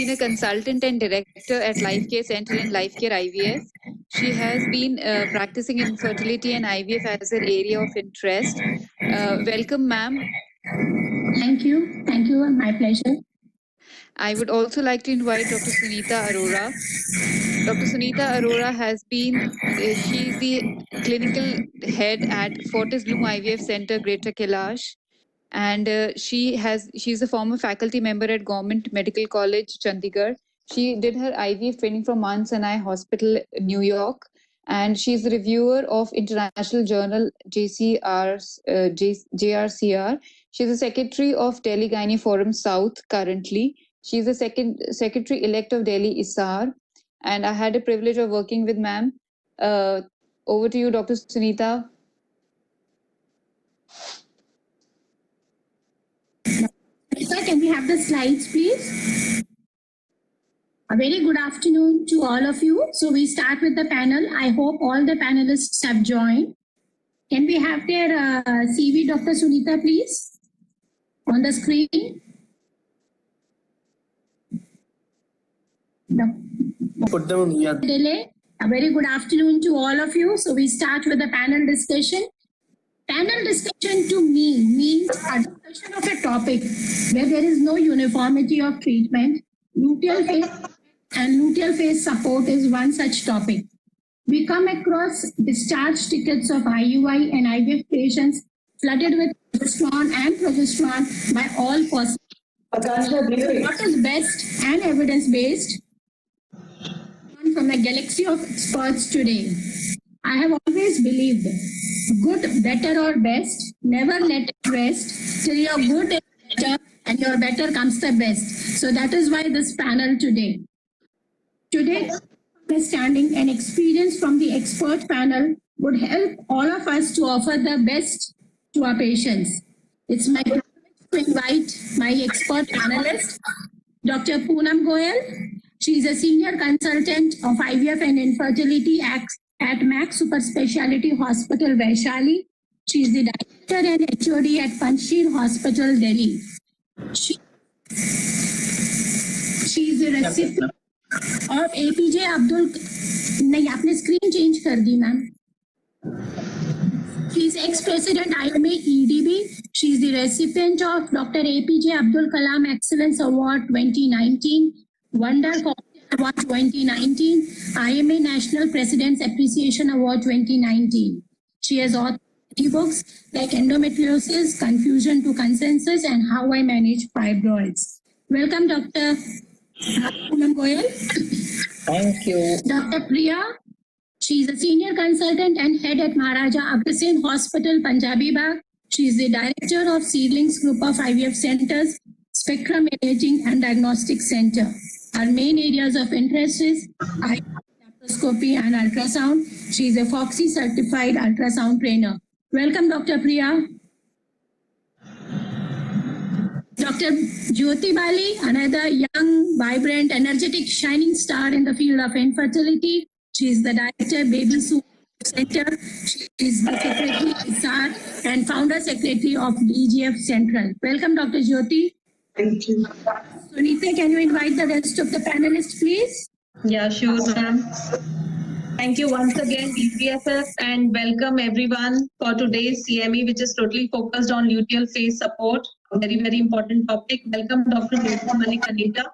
been a consultant and director at LifeCare Center in LifeCare IVF. She has been practicing infertility and IVF as her area of interest. Welcome, ma'am. Thank you. Thank you. My pleasure. I would also like to invite Dr. Sunita Arora. Dr. Sunita Arora has been, she is the clinical head at Fortis Bloom IVF Center, Greater Kailash. And she's a former faculty member at Government Medical College, Chandigarh. She did her IVF training from Mount Sinai Hospital, New York. And she's the reviewer of International Journal JRCR. She's the secretary of Delhi Gynae Forum South currently. She's the secretary-elect of Delhi ISAR. And I had the privilege of working with ma'am. Over to you, Dr. Sunita. Sir, can we have the slides, please? A very good afternoon to all of you. So we start with the panel. I hope all the panelists have joined. Can we have their CV, Dr. Sunita, please, on the screen? Put them here. Delay. A very good afternoon to all of you. So we start with the panel discussion. Panel discussion to me means a discussion of a topic where there is no uniformity of treatment. Luteal phase and luteal phase support is one such topic. We come across discharge tickets of IUI and IVF patients flooded with progesterone and progesterone by all possible. What is best and evidence-based? From a galaxy of experts today. I have always believed good, better or best, never let it rest till your good is better and your better comes the best. So that is why this panel today. Today, understanding and experience from the expert panel would help all of us to offer the best to our patients. It's my privilege to invite my expert panelist, Dr. Poonam Goyal. She is a senior consultant of IVF and infertility at Max Super Speciality Hospital, Vaishali. She is the director and HOD at Panchshir Hospital, Delhi. She is the recipient of APJ Abdul. नहीं आपने screen change कर दी ma'am. She is ex-president IMA EDB. She is the recipient of Dr. APJ Abdul Kalam Excellence Award 2019. Wonder Award 2019, IMA National President's Appreciation Award 2019. She has authored books like Endometriosis, Confusion to Consensus, and How I Manage Fibroids. Welcome, Dr. Poonam Goyal. Thank you. Dr. Priya, she is a senior consultant and head at Maharaja Agrasen Hospital, Punjabi Bagh. She is the director of Seedlings Group of IVF Centers, Spectrum Imaging and Diagnostic Center. Her main areas of interest is laparoscopy and ultrasound. She is a FOXY certified ultrasound trainer. Welcome, Dr. Priya. Dr. Jyoti Bali, another young, vibrant, energetic, shining star in the field of infertility. She is the director, Baby Soup Center. She is the secretary, ISAR, and founder secretary of DGF Central. Welcome, Dr. Jyoti. Thank you. Sunita, can you invite the rest of the panelists, please? Yeah, sure, ma'am. Thank you once again, DGFF, and welcome everyone for today's CME, which is totally focused on luteal phase support. A very, very important topic. Welcome, Dr. Megha Manikanita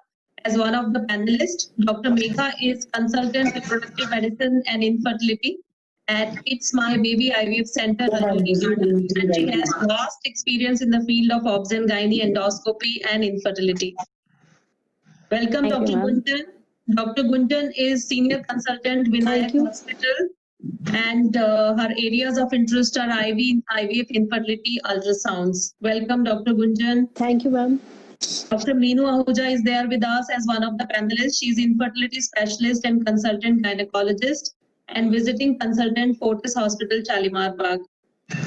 as one of the panelists. Dr. Megha is consultant in reproductive medicine and infertility at It's My Baby IVF Center, Rajori Garden, and she has vast experience in the field of obs and gynae, endoscopy, and infertility. Welcome, Dr. Gunjan. Dr. Gunjan is senior consultant Vinayak Hospital, and her areas of interest are IVF, infertility, ultrasounds. Welcome, Dr. Gunjan. Thank you, ma'am. Dr. Meenu Ahuja is there with us as one of the panelists. She is infertility specialist and consultant gynecologist and visiting consultant Fortis Hospital, Shalimar Bagh.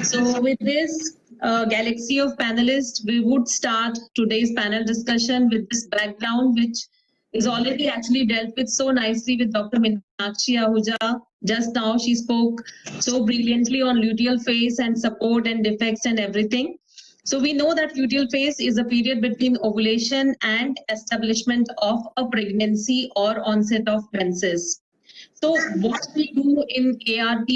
So with this galaxy of panelists, we would start today's panel discussion with this background, which is already actually dealt with so nicely with Dr. Meenakshi Ahuja. Just now she spoke so brilliantly on luteal phase and support and defects and everything. So we know that luteal phase is a period between ovulation and establishment of a pregnancy or onset of menses. So what we do in ART,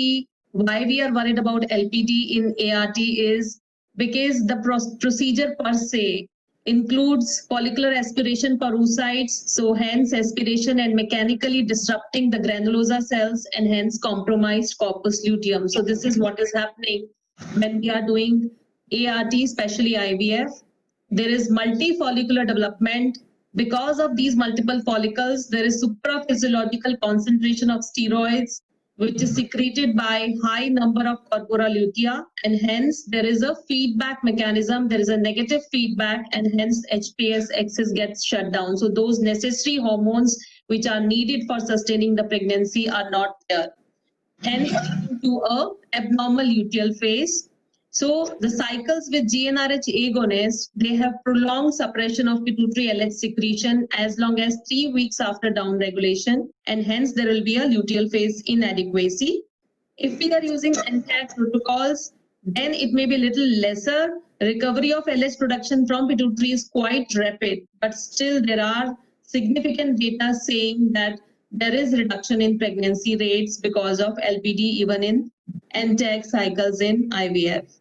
why we are worried about LPD in ART is because the procedure per se includes follicular aspiration for oocytes, so hence aspiration and mechanically disrupting the granulosa cells and hence compromised corpus luteum. So this is what is happening when we are doing ART, especially IVF. There is multifollicular development. Because of these multiple follicles, there is supraphysiological concentration of steroids, which is secreted by high number of corpora lutea, and hence there is a feedback mechanism, there is a negative feedback, and hence HPS axis gets shut down. So those necessary hormones which are needed for sustaining the pregnancy are not there. Hence leading to a abnormal luteal phase. So the cycles with GnRH agonists, they have prolonged suppression of pituitary LH secretion as long as 3 weeks after downregulation, and hence there will be a luteal phase inadequacy. If we are using NTAC protocols, then it may be a little lesser. Recovery of LH production from pituitary is quite rapid, but still there are significant data saying that there is reduction in pregnancy rates because of LPD even in NTAC cycles in IVF.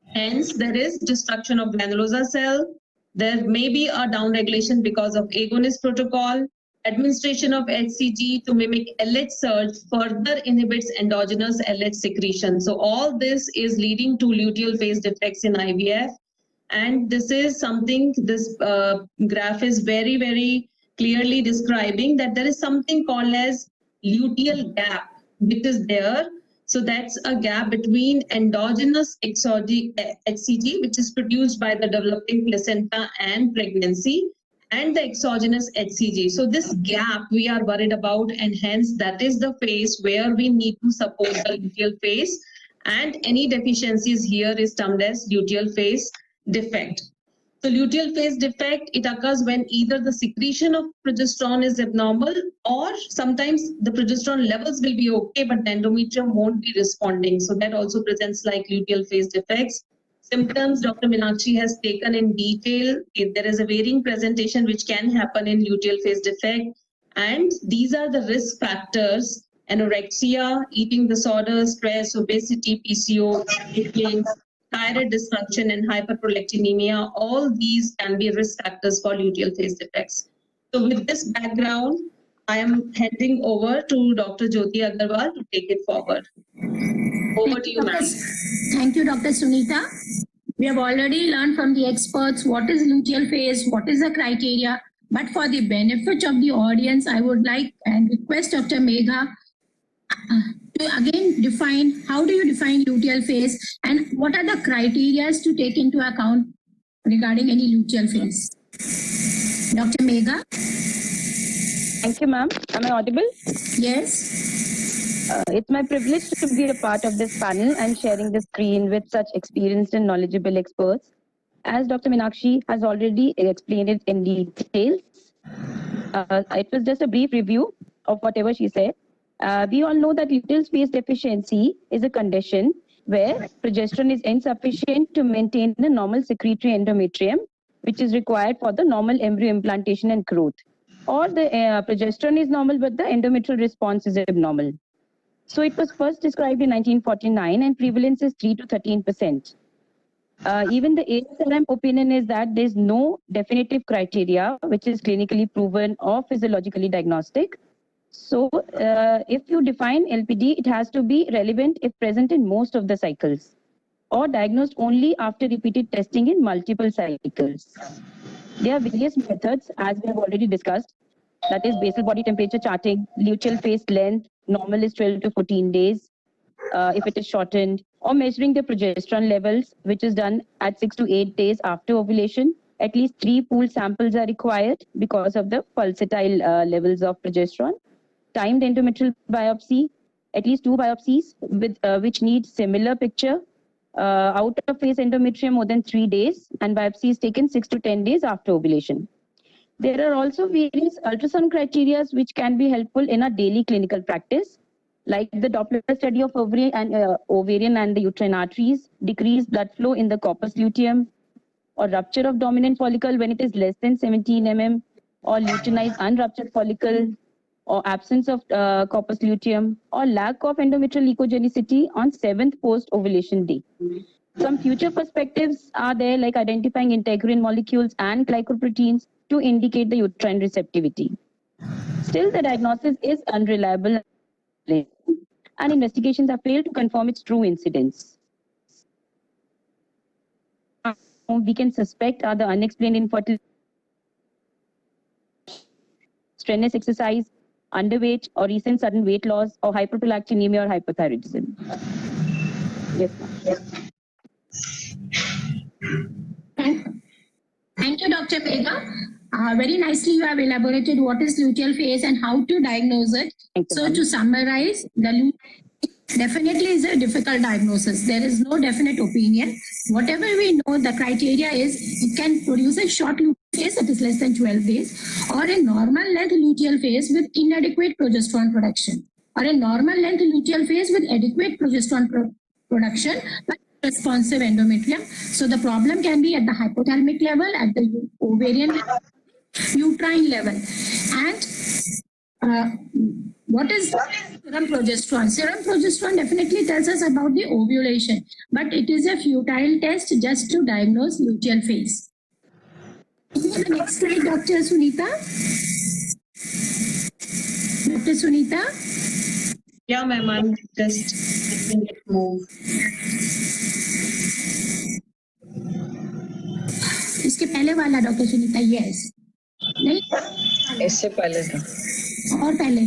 Hence, there is destruction of granulosa cell. There may be a downregulation because of agonist protocol. Administration of HCG to mimic LH surge further inhibits endogenous LH secretion. So all this is leading to luteal phase defects in IVF. And this is something, this graph is very, very clearly describing that there is something called as luteal gap, which is there. So that's a gap between endogenous HCG, which is produced by the developing placenta and pregnancy, and the exogenous HCG. So this gap we are worried about, and hence that is the phase where we need to support the luteal phase, and any deficiencies here is termed as luteal phase defect. So luteal phase defect, it occurs when either the secretion of progesterone is abnormal, or sometimes the progesterone levels will be okay, but the endometrium won't be responding. So that also presents like luteal phase defects. Symptoms Dr. Meenakshi has taken in detail. There is a varying presentation which can happen in luteal phase defect. And these are the risk factors: anorexia, eating disorders, stress, obesity, PCO, thyroid dysfunction, and hyperprolactinemia. All these can be risk factors for luteal phase defects. So with this background, I am handing over to Dr. Jyoti Agarwal to take it forward. Over to you, ma'am. Thank you, Dr. Sunita. We have already learned from the experts what is luteal phase, what is the criteria. But for the benefit of the audience, I would like and request Dr. Megha to again define, how do you define luteal phase and what are the criteria to take into account regarding any luteal phase? Dr. Megha? Thank you, ma'am. Am I audible? Yes. It's my privilege to be a part of this panel and sharing the screen with such experienced and knowledgeable experts. As Dr. Meenakshi has already explained it in details, it was just a brief review of whatever she said. We all know that luteal phase deficiency is a condition where progesterone is insufficient to maintain the normal secretory endometrium, which is required for the normal embryo implantation and growth. Or the progesterone is normal, but the endometrial response is abnormal. So it was first described in 1949 and prevalence is 3 to 13%. Even the ASRM opinion is that there's no definitive criteria which is clinically proven or physiologically diagnostic. So if you define LPD, it has to be relevant if present in most of the cycles or diagnosed only after repeated testing in multiple cycles. There are various methods, as we have already discussed, that is basal body temperature charting, luteal phase length, normal is 12 to 14 days, if it is shortened, or measuring the progesterone levels, which is done at 6 to 8 days after ovulation. At least 3 pooled samples are required because of the pulsatile levels of progesterone. Timed endometrial biopsy, at least 2 biopsies with which need similar picture. Out of phase endometrium more than 3 days, and biopsy is taken 6 to 10 days after ovulation. There are also various ultrasound criteria which can be helpful in our daily clinical practice. like the Doppler study of ovarian and the uterine arteries, decreased blood flow in the corpus luteum, or rupture of dominant follicle when it is less than 17 mm, or luteinized unruptured follicle, or absence of corpus luteum, or lack of endometrial echogenicity on 7th post-ovulation day. Some future perspectives are there, like identifying integrin molecules and glycoproteins to indicate the uterine receptivity. Still, the diagnosis is unreliable, and investigations have failed to confirm its true incidence. We can suspect are the unexplained infertility, strenuous exercise, underweight, or recent sudden weight loss, or hyperprolactinemia or hypothyroidism. Yes, ma'am. Thank you, Dr. Megha. Very nicely you have elaborated what is luteal phase and how to diagnose it. Thank you, So ma'am. to summarize, the definitely is a difficult diagnosis. There is no definite opinion. Whatever we know, the criteria is it can produce a short luteal phase that is less than 12 days, or a normal length luteal phase with inadequate progesterone production, or a normal length luteal phase with adequate progesterone production but responsive endometrium. So the problem can be at the hypothalamic level, at the ovarian level, uterine level. And what is serum progesterone? Serum progesterone definitely tells us about the ovulation, but it is a futile test just to diagnose luteal phase. The next slide, Dr. Sunita. Dr. Sunita. Yeah, ma'am, I'm just letting it move. इसके पहले वाला doctor Sunita, yes नहीं इससे पहले था और पहले.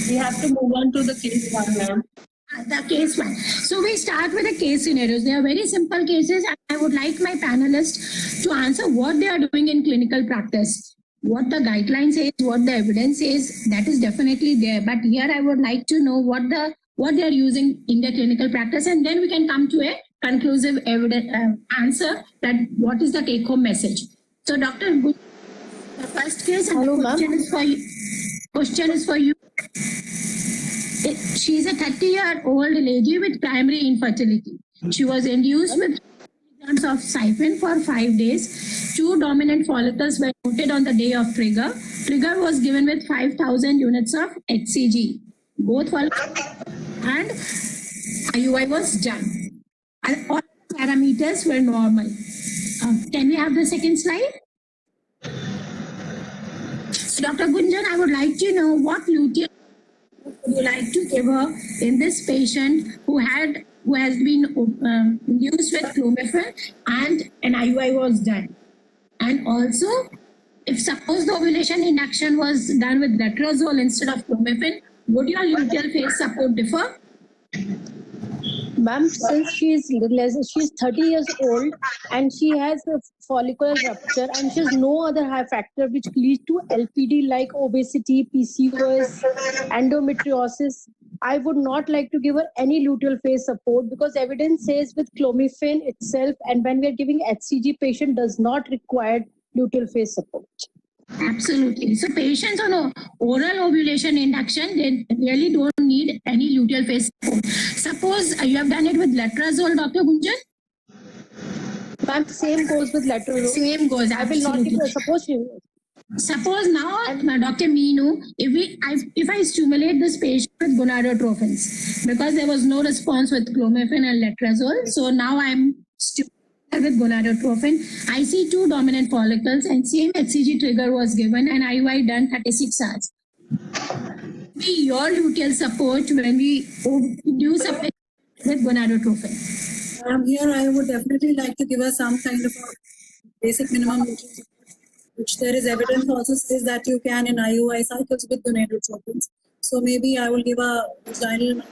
We have to move on to the case one, ma'am. The case one. So we start with the case scenarios. They are very simple cases, and I would like my panelists to answer what they are doing in clinical practice. What the guidelines says, what the evidence says, that is definitely there. But here I would like to know what they are using in their clinical practice, and then we can come to a conclusive evidence answer that what is the take-home message. So, Dr. Good, the first case, and the question is for you. Question is for you. She is a 30-year-old lady with primary infertility. She was induced with grams of siphon for 5 days. 2 dominant follicles were noted on the day of trigger. Trigger was given with 5,000 units of HCG. Both follicles and IUI was done. And all parameters were normal. Can we have the second slide? So, Dr. Gunjan, I would like to know what luteal would you like to give her in this patient who has been induced with clomiphene and an IUI was done. And also, if suppose the ovulation induction was done with letrozole instead of clomiphene, would your luteal phase support differ? Ma'am, since she's 30 years old and she has a follicular rupture and she has no other high factor which leads to LPD like obesity, PCOS, endometriosis, I would not like to give her any luteal phase support because evidence says with clomiphene itself and when we are giving HCG, patient does not require luteal phase support. Absolutely. So patients on oral ovulation induction, they really don't need any luteal phase support. Suppose you have done it with letrozole, Dr. Gunjan? Ma'am, same goes with letrozole. Same goes. I will not give her support. Suppose now, Dr. Meenu, if I stimulate this patient with gonadotropins because there was no response with clomiphene and letrozole, so now I'm stimulating with gonadotropin, I see 2 dominant follicles and same HCG trigger was given and IUI done 36 hours. Be your luteal support when we induce a patient with gonadotropin. Here I would definitely like to give us some kind of a basic minimum luteal support, which there is evidence also says that you can in IUI cycles with gonadotropins. So maybe I will give a vaginal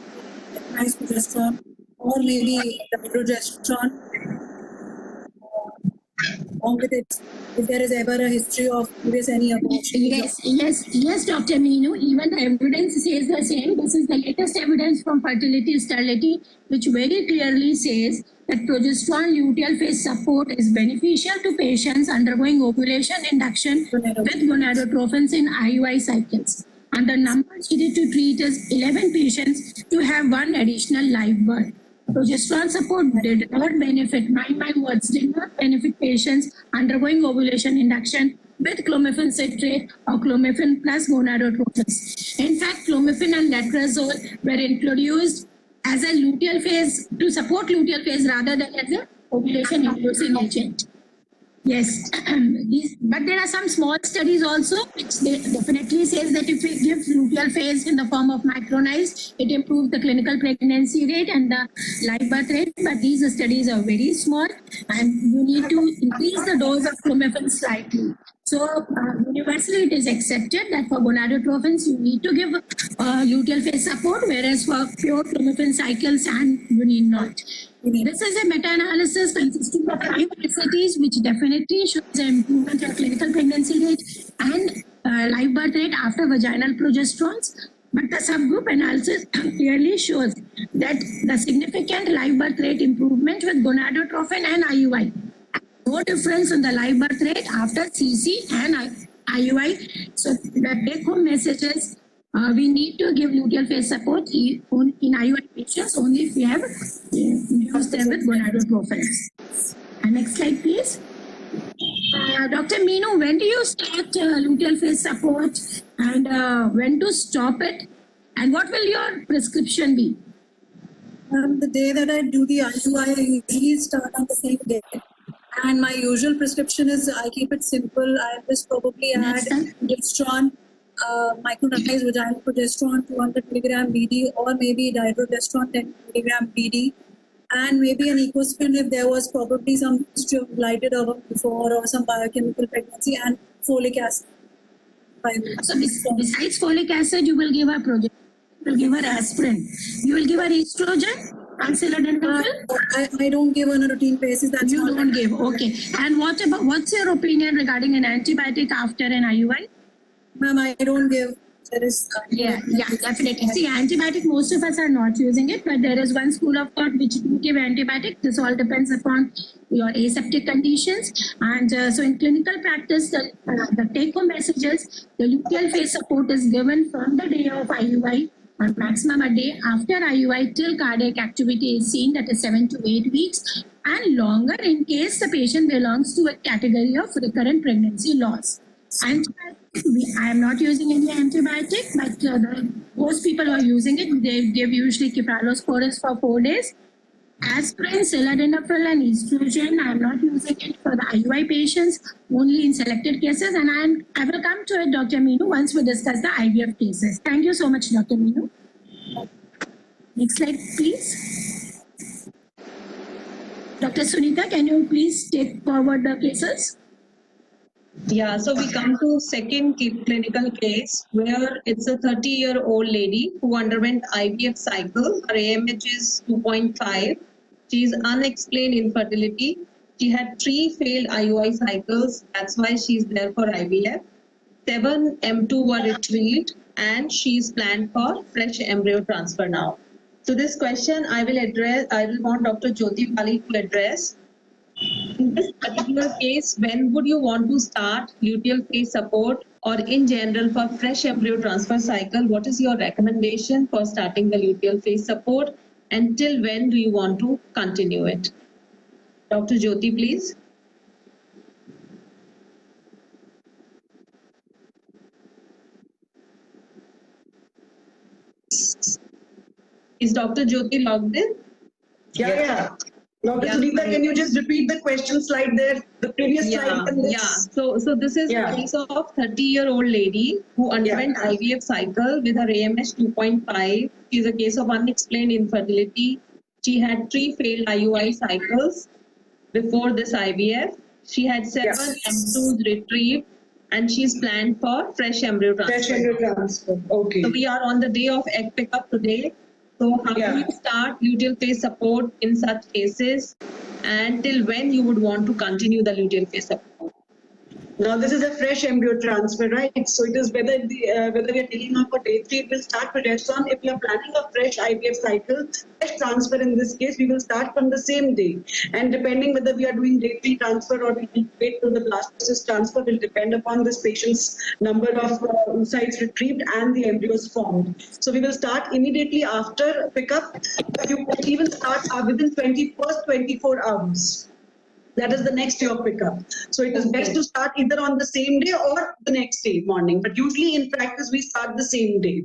mechanized progesterone or maybe the progesterone along with it, if there is ever a history of previous any abortion. Yes, Dr. Meenu. Even the evidence says the same. This is the latest evidence from Fertility Sterility, which very clearly says that progesterone luteal phase support is beneficial to patients undergoing ovulation induction with gonadotrophins in IUI cycles. And the number needed to treat is 11 patients to have one additional live birth. Progesterone support did not benefit, mind my words, did not benefit patients undergoing ovulation induction with clomiphene citrate or clomiphene plus gonadotrophins. In fact, clomiphene and letrozole were introduced as a luteal phase to support luteal phase rather than as a ovulation inducing agent. Yes, but there are some small studies also which they definitely says that if we give luteal phase in the form of micronized, it improves the clinical pregnancy rate and the live birth rate. But these studies are very small, and you need to increase the dose of clomiphene slightly. So universally, it is accepted that for gonadotrophins, you need to give luteal phase support, whereas for pure clomiphene cycles, and you need not. This is a meta-analysis consisting of 5 studies, which definitely shows an improvement in clinical pregnancy rate and live birth rate after vaginal progesterones. But the subgroup analysis clearly shows that the significant live birth rate improvement with gonadotrophin and IUI. No difference in the live birth rate after CC and IUI. So the take-home message is we need to give luteal phase support in IUI patients only if we have used them with gonadotrophins. Next slide, please. Dr. Meenu, when do you start luteal phase support and when to stop it? And what will your prescription be? The day that I do the IUI, I usually start on the same day. And my usual prescription is I keep it simple. I just probably add progesterone, micronized vaginal progesterone 200 milligram BD, or maybe dihydrogesterone 10 milligram BD, and maybe an ecospin if there was probably some history of blighted ovum before or some biochemical pregnancy, and folic acid. So besides folic acid, you will give her progesterone, you will give her aspirin, you will give her estrogen and sildenafil? I don't give on a routine basis. That's you not don't give, okay. And what's your opinion regarding an antibiotic after an IUI? Ma'am, I don't give. There is. Yeah, definitely. See, antibiotic, most of us are not using it, but there is one school of thought which do give antibiotic. This all depends upon your aseptic conditions. And so in clinical practice, the take-home message is the luteal phase support is given from the day of IUI, or maximum a day after IUI till cardiac activity is seen, that is 7 to 8 weeks, and longer in case the patient belongs to a category of recurrent pregnancy loss. I am not using any antibiotic, but most people who are using it, they give usually cephalosporins for 4 days. Aspirin, sildenafil, and estrogen, I am not using it for the IUI patients, only in selected cases. And I will come to it, Dr. Meenu, once we discuss the IVF cases. Thank you so much, Dr. Meenu. Next slide, please. Dr. Sunita, can you please take forward the cases? Yeah, so we come to second clinical case where it's a 30-year-old lady who underwent IVF cycle. Her AMH is 2.5. She is unexplained infertility. She had 3 failed IUI cycles. That's why she's there for IVF. 7 M2 were retrieved and she's planned for fresh embryo transfer now. So this question I will want Dr. Jyoti Bali to address. In this particular case, when would you want to start luteal phase support, or in general for fresh embryo transfer cycle, what is your recommendation for starting the luteal phase support, and till when do you want to continue it? Dr. Jyoti, please. Is Dr. Jyoti logged in? Yeah. Dr. Sunita, can you just repeat the question slide there? The previous slide. So this is a case of 30-year-old lady who underwent IVF cycle with her AMH 2.5. She is a case of unexplained infertility. She had 3 failed IUI cycles before this IVF. She had 7 M2s retrieved, and she's planned for fresh embryo transfer. Fresh embryo transfer. Okay. So we are on the day of egg pickup today. So how Yeah. do you start luteal phase support in such cases, and till when you would want to continue the luteal phase support? Now this is a fresh embryo transfer, right? So it is whether whether we are taking up for day 3, it will start progesterone. If we are planning a fresh IVF cycle, fresh transfer in this case, we will start from the same day. And depending whether we are doing day 3 transfer or we will wait till the blastocyst transfer will depend upon this patient's number of oocytes retrieved and the embryos formed. So we will start immediately after pickup. You can even start within 24 hours. That is the next day of pickup. So it is best to start either on the same day or the next day morning. But usually in practice, we start the same day.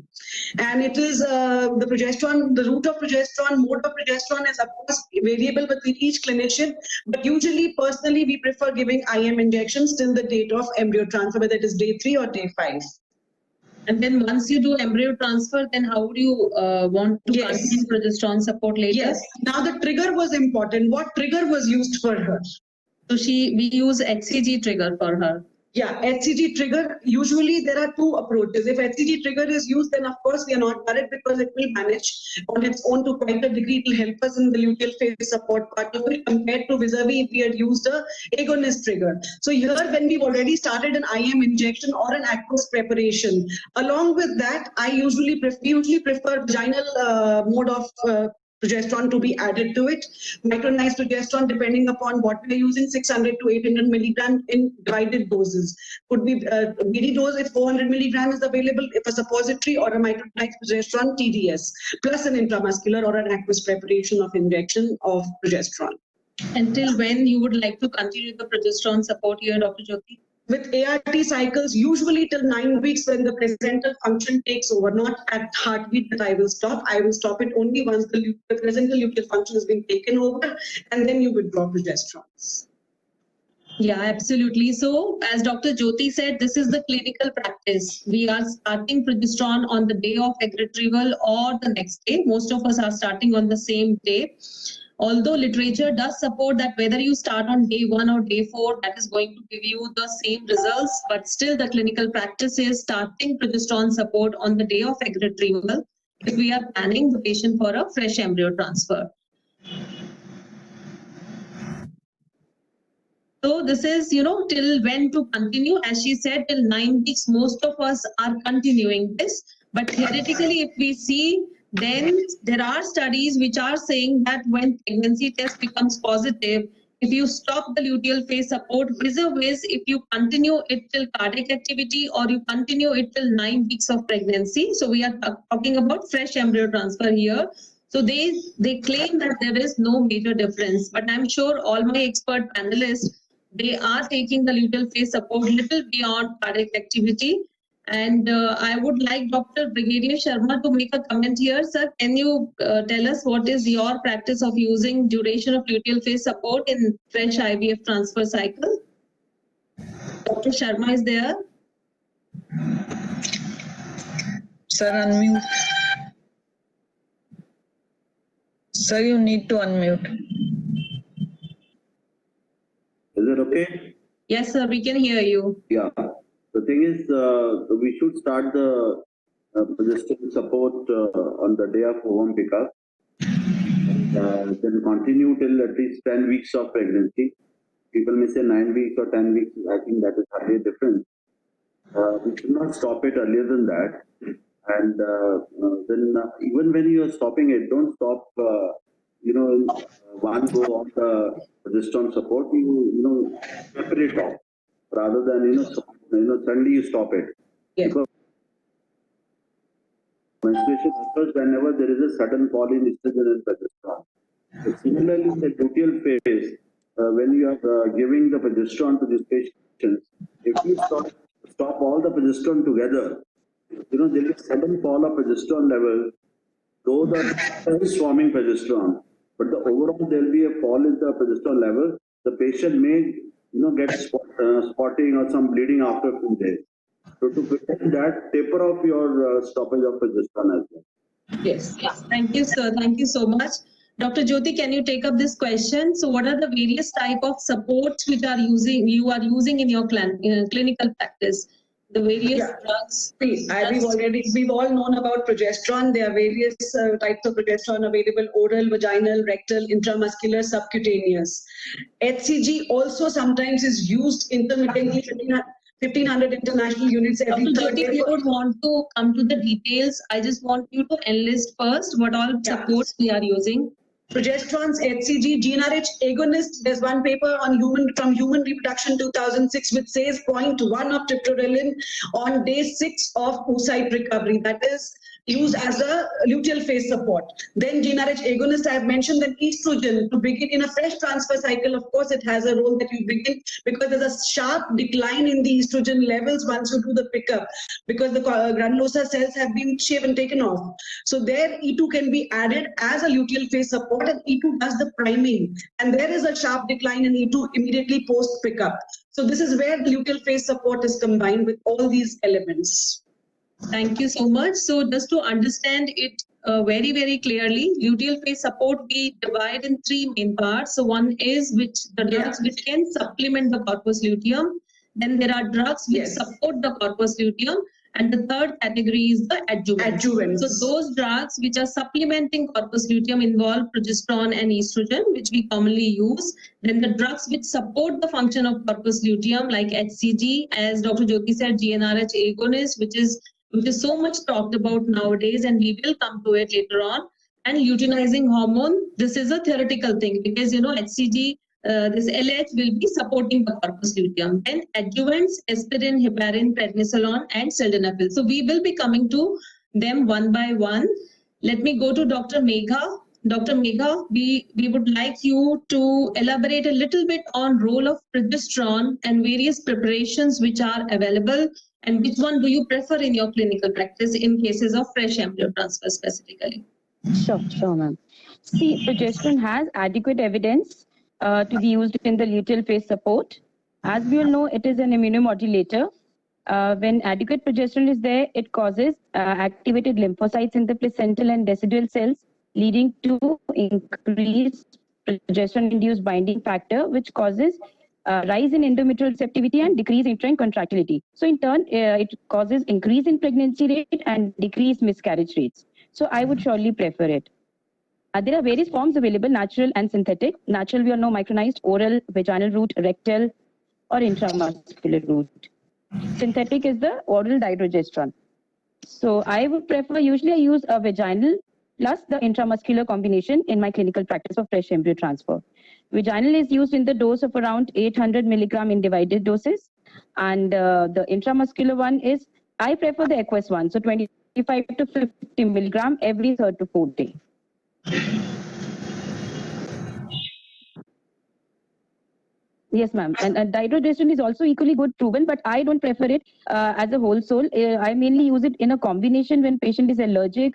And it is the progesterone, the route of progesterone, mode of progesterone is of course variable between each clinician. But usually, personally, we prefer giving IM injections till the date of embryo transfer, whether it is day 3 or day 5. And then once you do embryo transfer, then how do you want to Yes. continue progesterone support later? Yes. Now the trigger was important. What trigger was used for her? So we use HCG trigger for her. Yeah, HCG trigger, usually there are two approaches. If HCG trigger is used, then of course we are not worried because it will manage on its own to quite a degree. It will help us in the luteal phase support part of it compared to vis-a-vis if we had used a agonist trigger. So here when we've already started an IM injection or an aqueous preparation, along with that, I usually prefer vaginal mode of progesterone to be added to it. Micronized progesterone, depending upon what we are using, 600 to 800 milligram in divided doses. Could be BD dose if 400 milligram is available, if a suppository or a micronized progesterone TDS, plus an intramuscular or an aqueous preparation of injection of progesterone. Until when you would like to continue the progesterone support here, Dr. Jyoti? With ART cycles, usually till 9 weeks when the placental function takes over, not at heartbeat that I will stop. I will stop it only once the placental luteal function has been taken over, and then you withdraw progesterone. Yeah, absolutely. So as Dr. Jyoti said, this is the clinical practice. We are starting progesterone on the day of egg retrieval or the next day. Most of us are starting on the same day. Although literature does support that whether you start on day 1 or day 4, that is going to give you the same results, but still the clinical practice is starting progesterone support on the day of egg retrieval if we are planning the patient for a fresh embryo transfer. So this is, till when to continue. As she said, till 9 weeks, most of us are continuing this. But theoretically, if we see, then there are studies which are saying that when pregnancy test becomes positive, if you stop the luteal phase support, vis-a-vis if you continue it till cardiac activity or you continue it till 9 weeks of pregnancy. So we are talking about fresh embryo transfer here. So they claim that there is no major difference, but I'm sure all my expert panelists, they are taking the luteal phase support little beyond cardiac activity. And I would like Dr. Brigadier Sharma to make a comment here. Sir, can you tell us what is your practice of using duration of luteal phase support in fresh IVF transfer cycle? Dr. Sharma is there. Sir, unmute. Sir, you need to unmute. Is it okay? Yes, sir, we can hear you. Yeah. The thing is, we should start the progesterone support on the day of ovum pickup, and then continue till at least 10 weeks of pregnancy. People may say 9 weeks or 10 weeks. I think that is hardly different. We should not stop it earlier than that. And then even when you are stopping it, don't stop. One go of the progesterone support. You separate off rather than suddenly you stop it. Yes. Because menstruation occurs whenever there is a sudden fall in estrogen and progesterone. So similarly, in the luteal phase, when you are giving the progesterone to these patients, if you stop all the progesterone together, there will be a sudden fall of progesterone level, though the is forming progesterone, but the overall there will be a fall in the progesterone level. The patient may get spotting or some bleeding after a few days. So to prevent that, taper off your stoppage of progesterone as well. Yes. Thank you, sir. Thank you so much. Dr. Jyoti, can you take up this question? So what are the various type of supports which you are using in your clinical practice? the various Yeah. drugs? We've all known about progesterone. There are various types of progesterone available: oral, vaginal, rectal, intramuscular, subcutaneous. HCG also sometimes is used intermittently, 1500 international units every Dr. third Jyoti, day. we would want to come to the details. I just want you to enlist first what all supports we are using. Progesterones, HCG, GnRH agonist. There's one paper on human reproduction 2006 which says 0.1 of tryptorelin on day 6 of oocyte recovery. That is used as a luteal phase support. Then GnRH agonist, I have mentioned. Then estrogen to begin in a fresh transfer cycle. Of course, it has a role that you begin because there's a sharp decline in the estrogen levels once you do the pickup because the granulosa cells have been shaven, taken off. So there E2 can be added as a luteal phase support, and E2 does the priming. And there is a sharp decline in E2 immediately post pickup. So this is where the luteal phase support is combined with all these elements. Thank you so much. So just to understand it very, very clearly, luteal phase support we divide in 3 main parts. So one is the drugs which can supplement the corpus luteum. Then there are drugs which support the corpus luteum. And the third category is the adjuvants. So those drugs which are supplementing corpus luteum involve progesterone and estrogen, which we commonly use. Then the drugs which support the function of corpus luteum, like HCG, as Dr. Jyoti said, GnRH agonist, which is so much talked about nowadays, and we will come to it later on. And luteinizing hormone, this is a theoretical thing because HCG, this LH will be supporting the corpus luteum. Then adjuvants, aspirin, heparin, prednisolone, and sildenafil. So we will be coming to them one by one. Let me go to Dr. Megha. Dr. Megha, we would like you to elaborate a little bit on role of progesterone and various preparations which are available, and which one do you prefer in your clinical practice in cases of fresh embryo transfer specifically? Sure, ma'am. See, progesterone has adequate evidence to be used in the luteal phase support. As we all know, it is an immunomodulator. When adequate progesterone is there, it causes activated lymphocytes in the placental and decidual cells, leading to increased progesterone-induced binding factor, which causes rise in endometrial receptivity and decrease uterine contractility. So in turn, it causes increase in pregnancy rate and decreased miscarriage rates. So I would surely prefer it. There are various forms available, natural and synthetic. Natural, we all know, micronized, oral, vaginal route, rectal, or intramuscular route. Synthetic is the oral dydrogesterone. So I would prefer, usually I use a vaginal plus the intramuscular combination in my clinical practice of fresh embryo transfer. Vaginal is used in the dose of around 800 milligram in divided doses. And the intramuscular one is, I prefer the aqueous one. So 25 to 50 milligram every 3rd to 4th day. Yes, ma'am. And dydrogesterone is also equally good proven, but I don't prefer it as a whole sole. I mainly use it in a combination when patient is allergic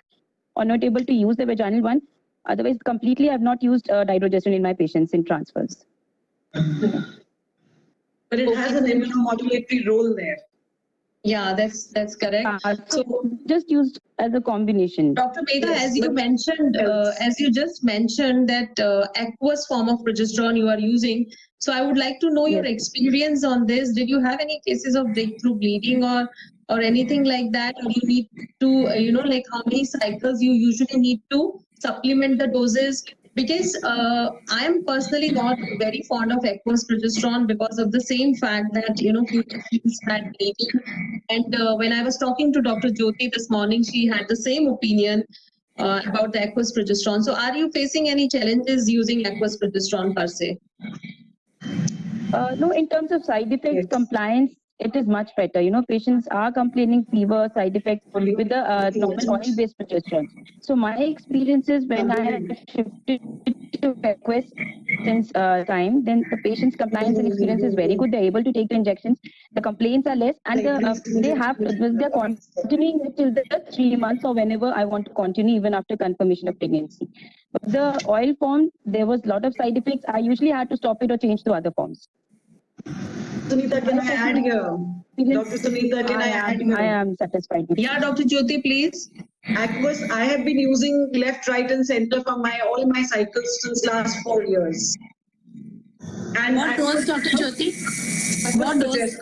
or not able to use the vaginal one. Otherwise, completely, I have not used dydrogesterone in my patients in transfers. But it has an immunomodulatory role there. Yeah, that's correct. So just used as a combination. Dr. Megha, as you mentioned, as you just mentioned that aqueous form of progesterone you are using. So I would like to know your experience on this. Did you have any cases of breakthrough bleeding or anything like that? Or you need to, like how many cycles you usually need to supplement the doses? Because I am personally not very fond of aqueous progesterone because of the same fact that, few patients had bleeding. And when I was talking to Dr. Jyoti this morning, she had the same opinion about the aqueous progesterone. So are you facing any challenges using aqueous progesterone per se? No, in terms of side effects, compliance, it is much better. Patients are complaining fever, side effects with the normal oil-based progesterone. So my experiences when I had shifted to aqueous since time, then the patient's compliance and experience is very good. They're able to take the injections. The complaints are less, and they're continuing it till the 3 months or whenever I want to continue, even after confirmation of pregnancy. But the oil form, there was a lot of side effects. I usually had to stop it or change to other forms. Sunita, can I add here? Dr. Sunita, can I add here? I am satisfied with Yeah, Dr. Jyoti, please. Aqueous, I have been using left, right, and center for all my cycles since last 4 years. And What dose, Dr. Jyoti? What dose?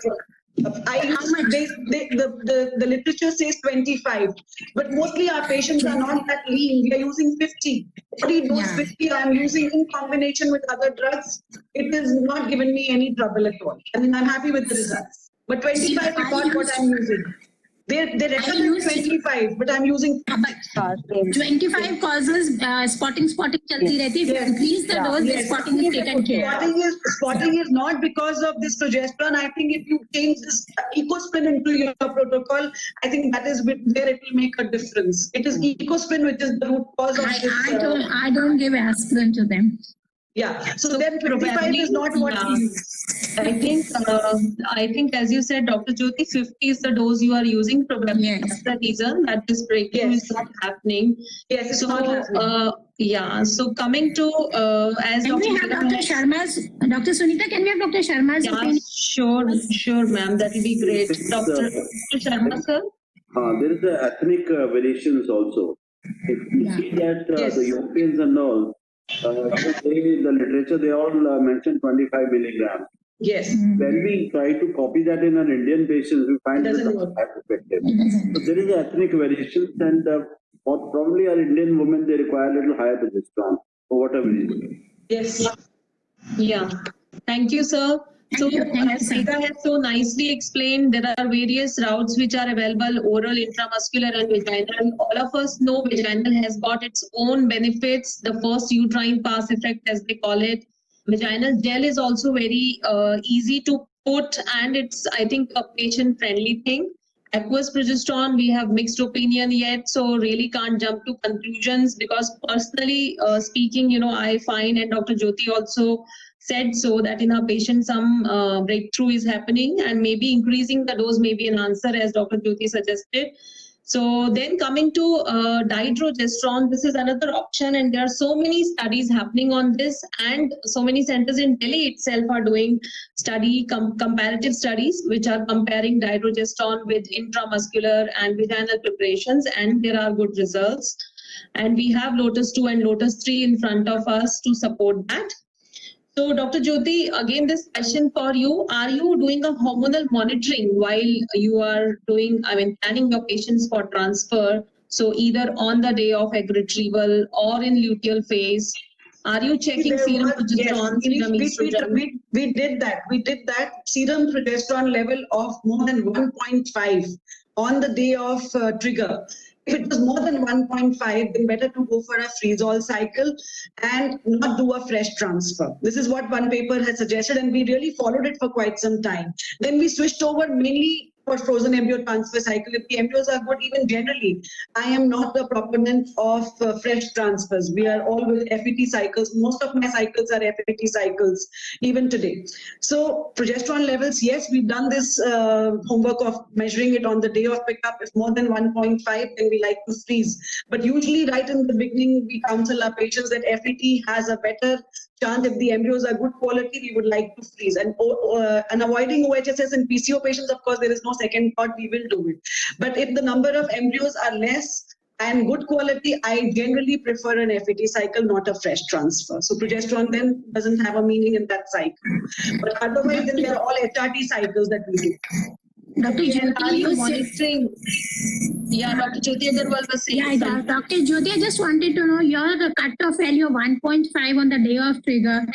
I How much? The literature says 25, but mostly our patients are not that lean. We are using 50. Body dose Yeah. 50 I'm using in combination with other drugs. It has not given me any trouble at all. I mean, I'm happy with the results. But 25 is not what I'm using. They recommend use- 25, but I'm using 50. 25 causes spotting chalti rehti. If you increase the dose, the Yes. spotting is taken care of. Spotting is not because of this progesterone. I think if you change this ecosprin into your protocol, I think that is where it will make a difference. It is ecosprin which is the root cause of this. I don't give aspirin to them. Yeah. So then 25 probably, is not what yeah. we use. I think, as you said, Dr. Jyoti, 50 is the dose you are using. Probably Yes. that's the reason that this breakthrough Yes. is not happening. Yes, it's So, not happening. yeah. So coming to as Can we have Dr. Sharma's, Dr. Sunita, can we have Dr. Sharma's Yeah, opinion? sure, ma'am. That will be great. Dr. Sharma, sir. There is a ethnic variations also. If you see that Yes. the Europeans and all, the literature, they all mention 25 milligrams. Yes. When we try to copy that in our Indian patients, we find It it doesn't not work. as effective. So there is ethnic variations, and probably our Indian women, they require a little higher progesterone for whatever reason. Yes. Yeah. Thank you, sir. So, Thank you, as sir. Sita has so nicely explained, there are various routes which are available: oral, intramuscular, and vaginal. All of us know vaginal has got its own benefits. The first uterine pass effect, as they call it. Vaginal gel is also very easy to put, and it's, I think, a patient-friendly thing. Aqueous progesterone, we have mixed opinion yet, so really can't jump to conclusions, because personally speaking, I find, and Dr. Jyoti also said so, that in our patients some breakthrough is happening, and maybe increasing the dose may be an answer, as Dr. Jyoti suggested. So then coming to dihydrogesterone, this is another option, and there are so many studies happening on this, and so many centers in Delhi itself are doing comparative studies which are comparing dihydrogesterone with intramuscular and vaginal preparations, and there are good results. And we have Lotus 2 and Lotus 3 in front of us to support that. So, Dr. Jyoti, again, this question for you: are you doing a hormonal monitoring while you are planning your patients for transfer? So, either on the day of egg retrieval or in luteal phase, are you checking serum progesterone, serum estrogen? We did that. We did that serum progesterone level of more than 1.5 on the day of trigger. If it was more than 1.5, then better to go for a freeze-all cycle and not do a fresh transfer. This is what one paper has suggested, and we really followed it for quite some time. Then we switched over mainly for frozen embryo transfer cycle. If the embryos are good, even generally, I am not a proponent of fresh transfers. We are all with FET cycles. Most of my cycles are FET cycles, even today. So progesterone levels, yes, we've done this homework of measuring it on the day of pickup. If more than 1.5, then we like to freeze. But usually right in the beginning, we counsel our patients that FET has a better chance. If the embryos are good quality, we would like to freeze. And avoiding OHSS in PCO patients, of course, there is no second thought, we will do it. But if the number of embryos are less and good quality, I generally prefer an FET cycle, not a fresh transfer. So progesterone then doesn't have a meaning in that cycle. But otherwise, then there are all HRT cycles that we do. Dr. Are Jyoti, you you said, monitoring? Yeah, Dr. Jyoti Agarwal was saying yeah, something. Dr. Jyoti, I just wanted to know your cutoff value of 1.5 on the day of trigger.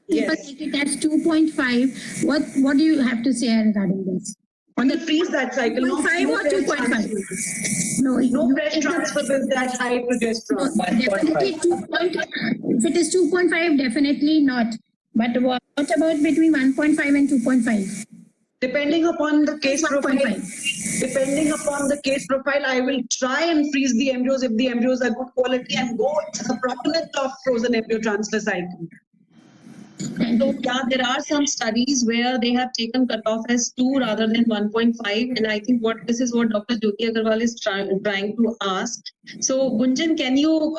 People Yes. take it as 2.5. What do you have to say regarding this? On the freeze that cycle, no 2.5 or fresh 2.5? transfer. No, No you- fresh if the- transfer with that high progesterone. Definitely 2. If it is 2.5, definitely not. But what about between 1.5 and 2.5? Depending upon the case profile, 1.5. I will try and freeze the embryos if the embryos are good quality and go as a proponent of frozen embryo transfer cycle. So yeah, there are some studies where they have taken cutoff as 2 rather than 1.5, and I think this is what Dr. Jyoti Agarwal is trying to ask. So Gunjan, can you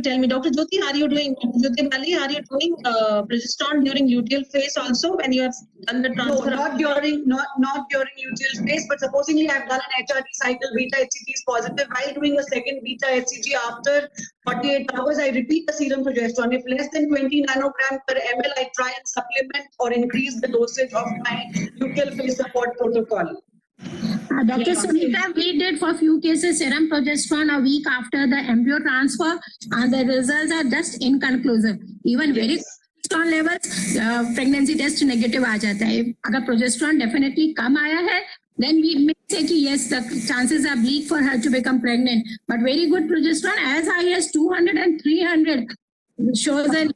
tell me, Dr. Jyoti, are you doing progesterone during luteal phase also when you have done the No, transfer? not during luteal phase, but supposingly I've done an HRT cycle, beta HCG is positive. While doing a second beta HCG after 48 hours, I repeat the serum progesterone. If less than 20 nanogram per ml, I try and supplement or increase the dosage of my luteal phase support protocol. Dr. Sunita, we did for few cases serum progesterone a week after the embryo transfer, and the results are just inconclusive. Even very progesterone levels, pregnancy test negative आ जाता है. अगर progesterone definitely कम आया है, then we may say कि yes, the chances are bleak for her to become pregnant. But very good progesterone as high as 200 and 300 shows that.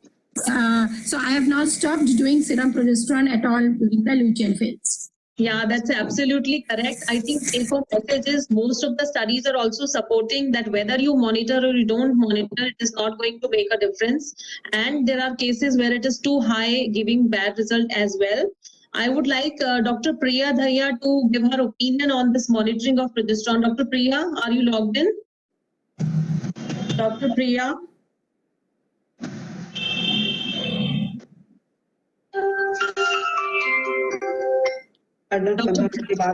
So I have now stopped doing serum progesterone at all during the luteal phase. Yeah, that's absolutely correct. I think take-home message is most of the studies are also supporting that whether you monitor or you don't monitor, it is not going to make a difference. And there are cases where it is too high, giving bad result as well. I would like Dr. Priya Dhaya to give her opinion on this monitoring of progesterone. Dr. Priya, are you logged in? Dr. Priya?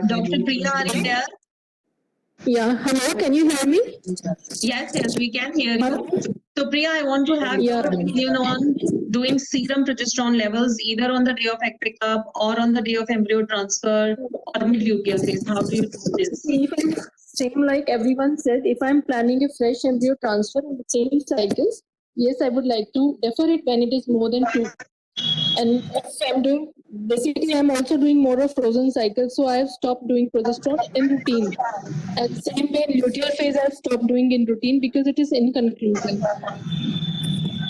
Dr. Priya, are you there? Yeah, hello, can you hear me? Yes, we can hear you. So Priya, I want to have your opinion on doing serum progesterone levels either on the day of egg pickup or on the day of embryo transfer or mid-luteal phase. How do you do this? Same like everyone said, if I'm planning a fresh embryo transfer in the same cycles, yes, I would like to defer it when it is more than 2. And if I'm doing, basically I'm also doing more of frozen cycles, so I have stopped doing progesterone in routine. And same way in luteal phase, I've stopped doing in routine because it is inconclusive.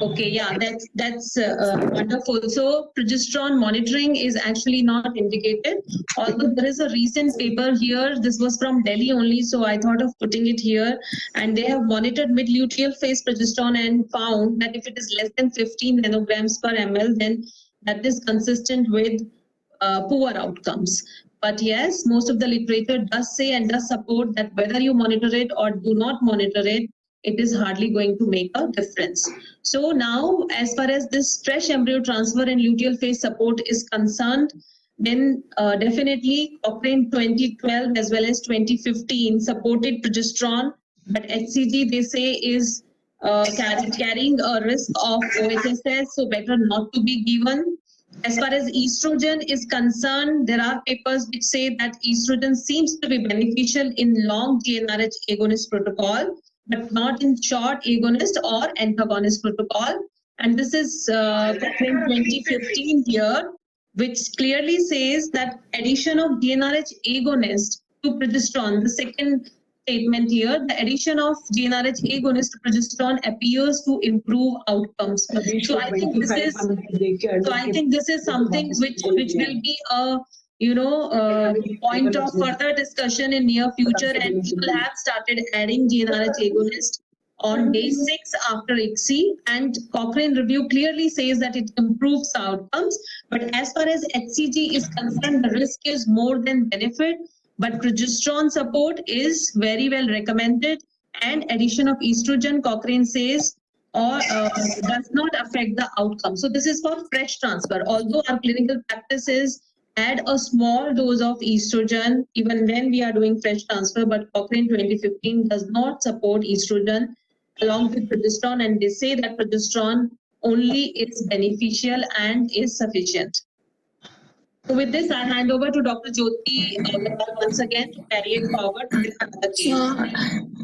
Okay, yeah, that's wonderful. So progesterone monitoring is actually not indicated. Although there is a recent paper here, this was from Delhi only, so I thought of putting it here. And they have monitored mid-luteal phase progesterone and found that if it is less than 15 nanograms per ml, then that is consistent with poor outcomes. But yes, most of the literature does say and does support that whether you monitor it or do not monitor it, it is hardly going to make a difference. So now, as far as this fresh embryo transfer and luteal phase support is concerned, then definitely Cochrane 2012 as well as 2015 supported progesterone, but HCG they say is carrying a risk of OHSS, so better not to be given. As far as estrogen is concerned, there are papers which say that estrogen seems to be beneficial in long GnRH agonist protocol, but not in short agonist or antagonist protocol. And this is Cochrane 2015 here, which clearly says that addition of GnRH agonist to progesterone, the second statement here, the addition of GnRH agonist to progesterone appears to improve outcomes. So I think this is something which will be a point of further discussion in near future, and people have started adding GnRH agonist on day 6 after ICSI, and Cochrane review clearly says that it improves outcomes. But as far as HCG is concerned, the risk is more than benefit, but progesterone support is very well recommended, and addition of estrogen, Cochrane says, or does not affect the outcome. So this is for fresh transfer. Although our clinical practice is add a small dose of estrogen even when we are doing fresh transfer, but Cochrane 2015 does not support estrogen along with progesterone, and they say that progesterone only is beneficial and is sufficient. So with this, I hand over to Dr. Jyoti once again to carry it forward with another case. So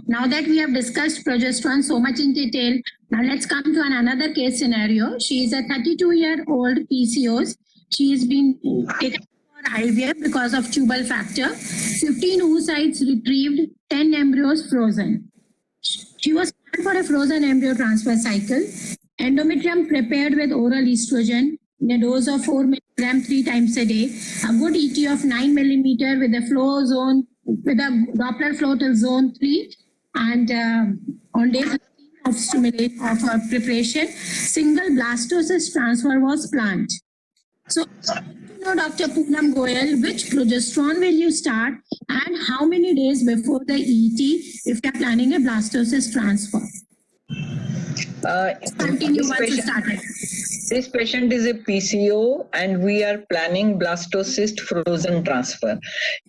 now that we have discussed progesterone so much in detail, now let's come to another case scenario. She is a 32-year-old PCOS. She has been taken for IVF because of tubal fracture. 15 oocytes retrieved, 10 embryos frozen. She was planned for a frozen embryo transfer cycle. Endometrium prepared with oral estrogen in a dose of 4 milligram 3 times a day. A good ET of 9 millimeter with a flow zone, with a Doppler flow till zone 3. And on day 15 of preparation, single blastocyst transfer was planned. So, Dr. Poonam Goyal, which progesterone will you start and how many days before the ET if you are planning a blastocyst transfer? Continue once you started. This patient is a PCO and we are planning blastocyst frozen transfer.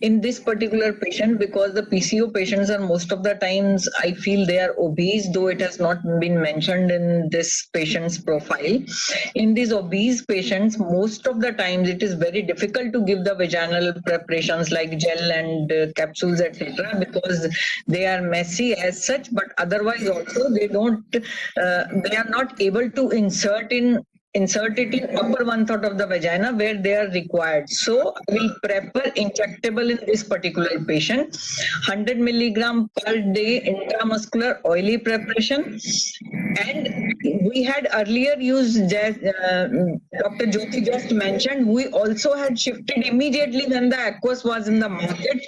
In this particular patient, because the PCO patients are most of the times, I feel they are obese, though it has not been mentioned in this patient's profile. In these obese patients, most of the times it is very difficult to give the vaginal preparations like gel and capsules, etc., because they are messy as such, but otherwise also they are not able to insert it in upper one third of the vagina where they are required. So I will prefer injectable in this particular patient. 100 milligram per day intramuscular oily preparation. And we had earlier used, Dr. Jyoti just mentioned, we also had shifted immediately when the aqueous was in the market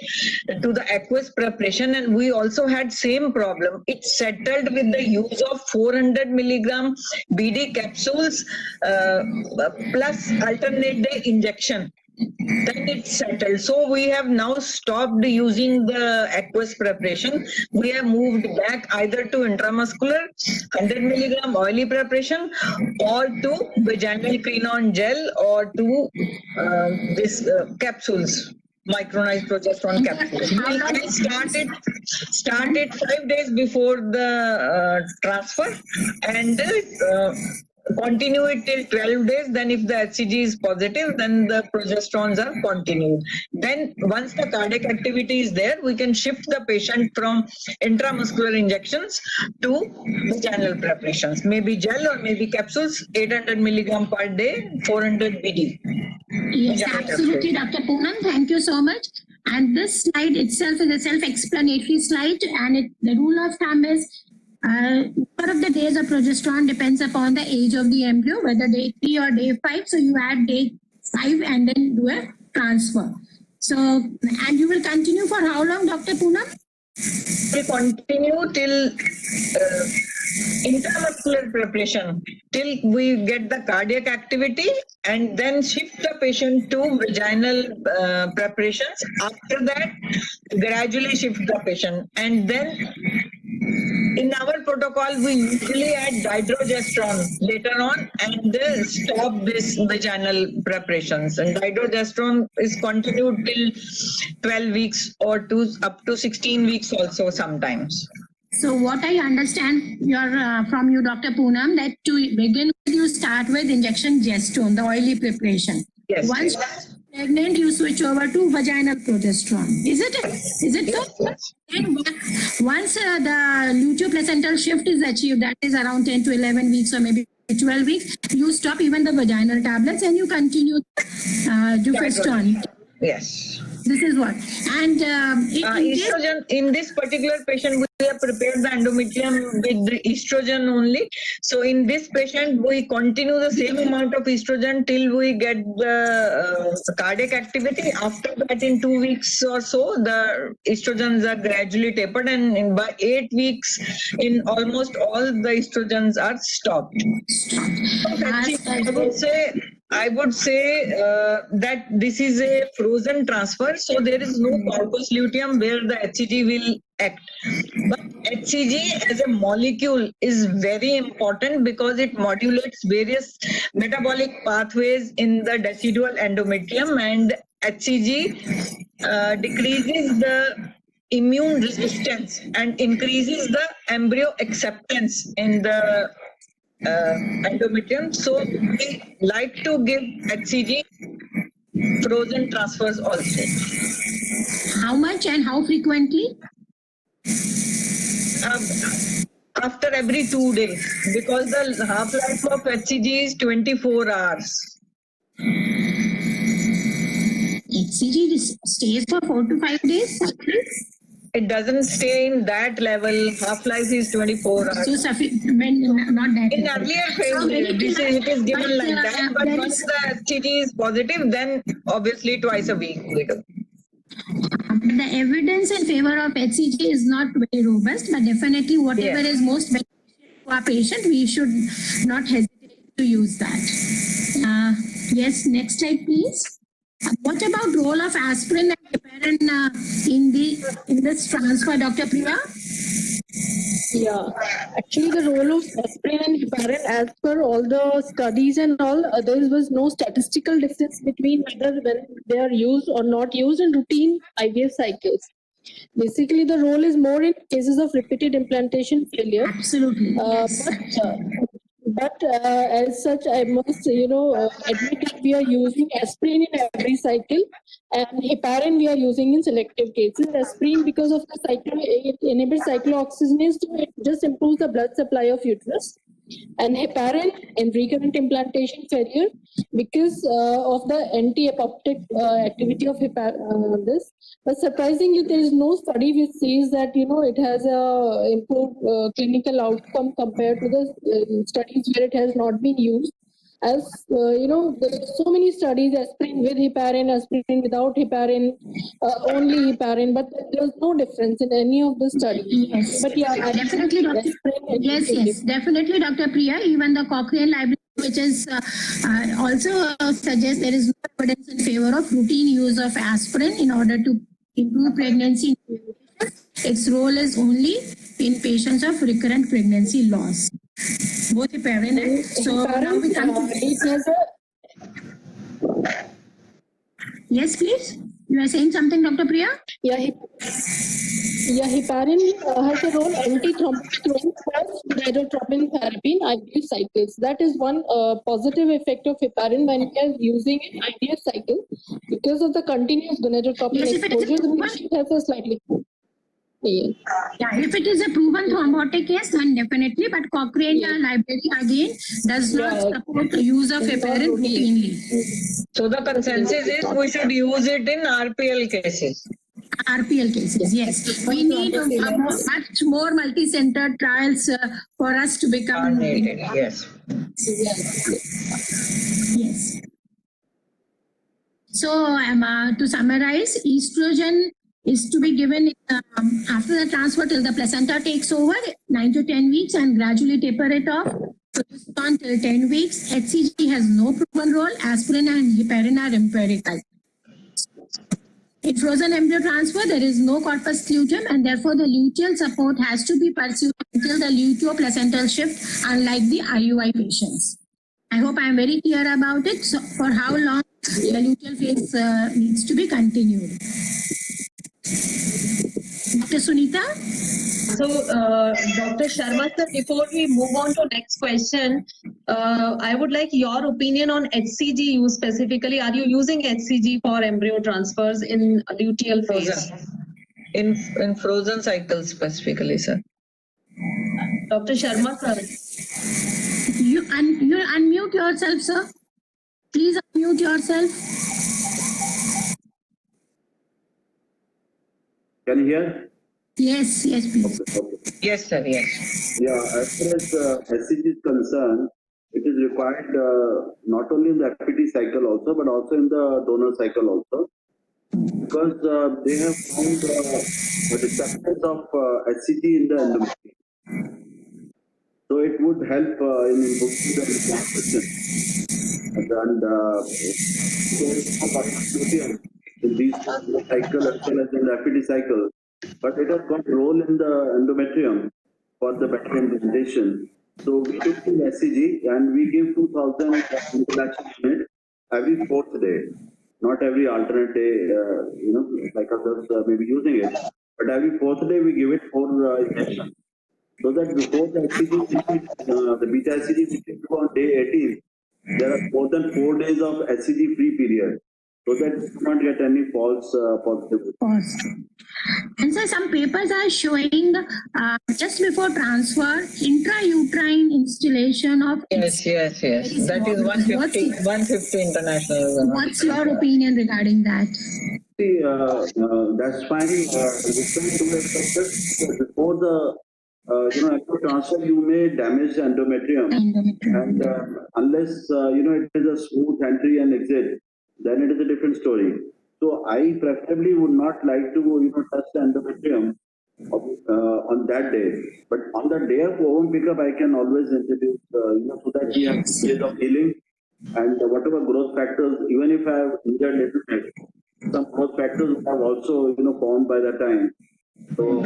to the aqueous preparation, and we also had same problem. It settled with the use of 400 milligram BD capsules plus alternate day injection. Then it settled. So we have now stopped using the aqueous preparation. We have moved back either to intramuscular 100 milligram oily preparation or to vaginal Crenon gel or to this capsules. Micronized progesterone capsules. We can start it 5 days before the transfer and continue it till 12 days. Then if the HCG is positive, then the progesterones are continued. Then once the cardiac activity is there, we can shift the patient from intramuscular injections to vaginal preparations, maybe gel or maybe capsules, 800 milligram per day, 400 BD. Yes, absolutely, Dr. Poonam. Thank you so much. And this slide itself is a self-explanatory slide, and the rule of thumb is number of the days of progesterone depends upon the age of the embryo, whether day 3 or day 5. So you add day 5 and then do a transfer. So, and you will continue for how long, Dr. Poonam? We continue till intramuscular preparation, till we get the cardiac activity, and then shift the patient to vaginal preparations. After that, gradually shift the patient, and then in our protocol, we usually add dydrogesterone later on and stop this vaginal preparations. And dydrogesterone is continued till 12 weeks or up to 16 weeks also sometimes. So what I understand from you, Dr. Poonam, that to begin with, you start with injection gestone, the oily preparation. Yes. Once you're pregnant, you switch over to vaginal progesterone. Is it so? And once the luteoplacental shift is achieved, that is around 10 to 11 weeks or maybe 12 weeks, you stop even the vaginal tablets and you continue Dupestone. Yes. This is what. And estrogen, in this particular patient, we have prepared the endometrium with the estrogen only. So in this patient, we continue the same amount of estrogen till we get the cardiac activity. After that, in 2 weeks or so, the estrogens are gradually tapered, and by 8 weeks, in almost all the estrogens are stopped. I would say that this is a frozen transfer, so there is no corpus luteum where the HCG will act. But HCG as a molecule is very important because it modulates various metabolic pathways in the decidual endometrium, and HCG decreases the immune resistance and increases the embryo acceptance in the endometrium. So we like to give HCG frozen transfers also. how much and how frequently? After every 2 days, because the half-life of HCG is 24 hours. HCG stays for 4 to 5 days. It doesn't stay in that level. Half-life is 24 hours. So not that. In earlier phase, it is given like that. But once the HCG is positive, then obviously twice a week we do. The evidence in favor of HCG is not very robust, but definitely whatever is most beneficial to our patient, we should not hesitate to use that. Yes, next slide, please. What about role of aspirin and heparin in this transfer, Dr. Priya? Yeah, actually, the role of aspirin and heparin, as per all the studies and all, there was no statistical difference between whether when they are used or not used in routine IVF cycles. Basically, the role is more in cases of repeated implantation failure. Absolutely. Yes. But as such, I must, admit that we are using aspirin in every cycle, and heparin we are using in selective cases. Aspirin, because of the cycle, it enables cyclooxygenase, so it just improves the blood supply of uterus. And heparin in recurrent implantation failure, because of the anti-apoptic activity of this. But surprisingly, there is no study which says that it has a improved clinical outcome compared to the studies where it has not been used. As there are so many studies: aspirin with heparin, aspirin without heparin, only heparin, but there's no difference in any of the studies. Yes. But yeah, Definitely, Dr. aspirin Yes, definitely, Dr. Priya. Even the Cochrane library, which is also suggests there is no evidence in favor of routine use of aspirin in order to improve pregnancy. Its role is only in patients of recurrent pregnancy loss. Both heparin and so now we come to yes, please. You are saying something, Dr. Priya? Yeah, heparin has a role anti-thrombotic role plus gonadotropin therapy in IVF cycles. That is one positive effect of heparin when we are using an IVF cycle. Because of the continuous gonadotropin Yes, if it is exposure, the patient has a slightly. Yeah. Yeah, if it is a proven thrombotic case, then definitely. But Cochrane library again does not support the use of heparin routinely. So the consensus is we should use it in RPL cases. RPL cases, yes. We need much more multi-centered trials for us to become. Yes. Yes. So to summarize, estrogen is to be given after the transfer till the placenta takes over 9 to 10 weeks and gradually taper it off. Progesterone till 10 weeks. HCG has no proven role. Aspirin and heparin are empirical. In frozen embryo transfer, there is no corpus luteum and therefore the luteal support has to be pursued until the luteoplacental shift, unlike the IUI patients. I hope I am very clear about it. So for how long the luteal phase needs to be continued. Dr. Sunita? So, Dr. Sharma sir, before we move on to next question, I would like your opinion on HCG use specifically. Are you using HCG for embryo transfers in luteal phase? In frozen cycles specifically, sir. Dr. Sharma sir. You unmute yourself, sir. Please unmute yourself. Can you hear? Yes, please. Okay. Yes, sir. Yes. Yeah, as far as SCG is concerned, it is required not only in the FPT cycle also, but also in the donor cycle also, because they have found the acceptance of SCG in the endometrium. So it would help in improving the transmission and in these cycle as well as in the FPT cycle. But it has got role in the endometrium for the better implementation. So we took the SCG and we give 2000 interaction unit every fourth day, not every alternate day, like others may be using it. But every fourth day we give it 4 injections. So that before the SCG, the beta SCG we give on day 18, there are more than 4 days of SCG free period. So that you do not get any false positive. And so some papers are showing just before transfer, intrauterine installation of. Yes. That is 150 international. What's your opinion regarding that? See, that's fine. Before the after transfer, you may damage the endometrium, and unless it is a smooth entry and exit, then it is a different story. So I preferably would not like to touch the endometrium on that day, but on the day of ovum pickup, I can always introduce so that we have days of healing and whatever growth factors. Even if I have injured little bit, some growth factors have also formed by that time. So I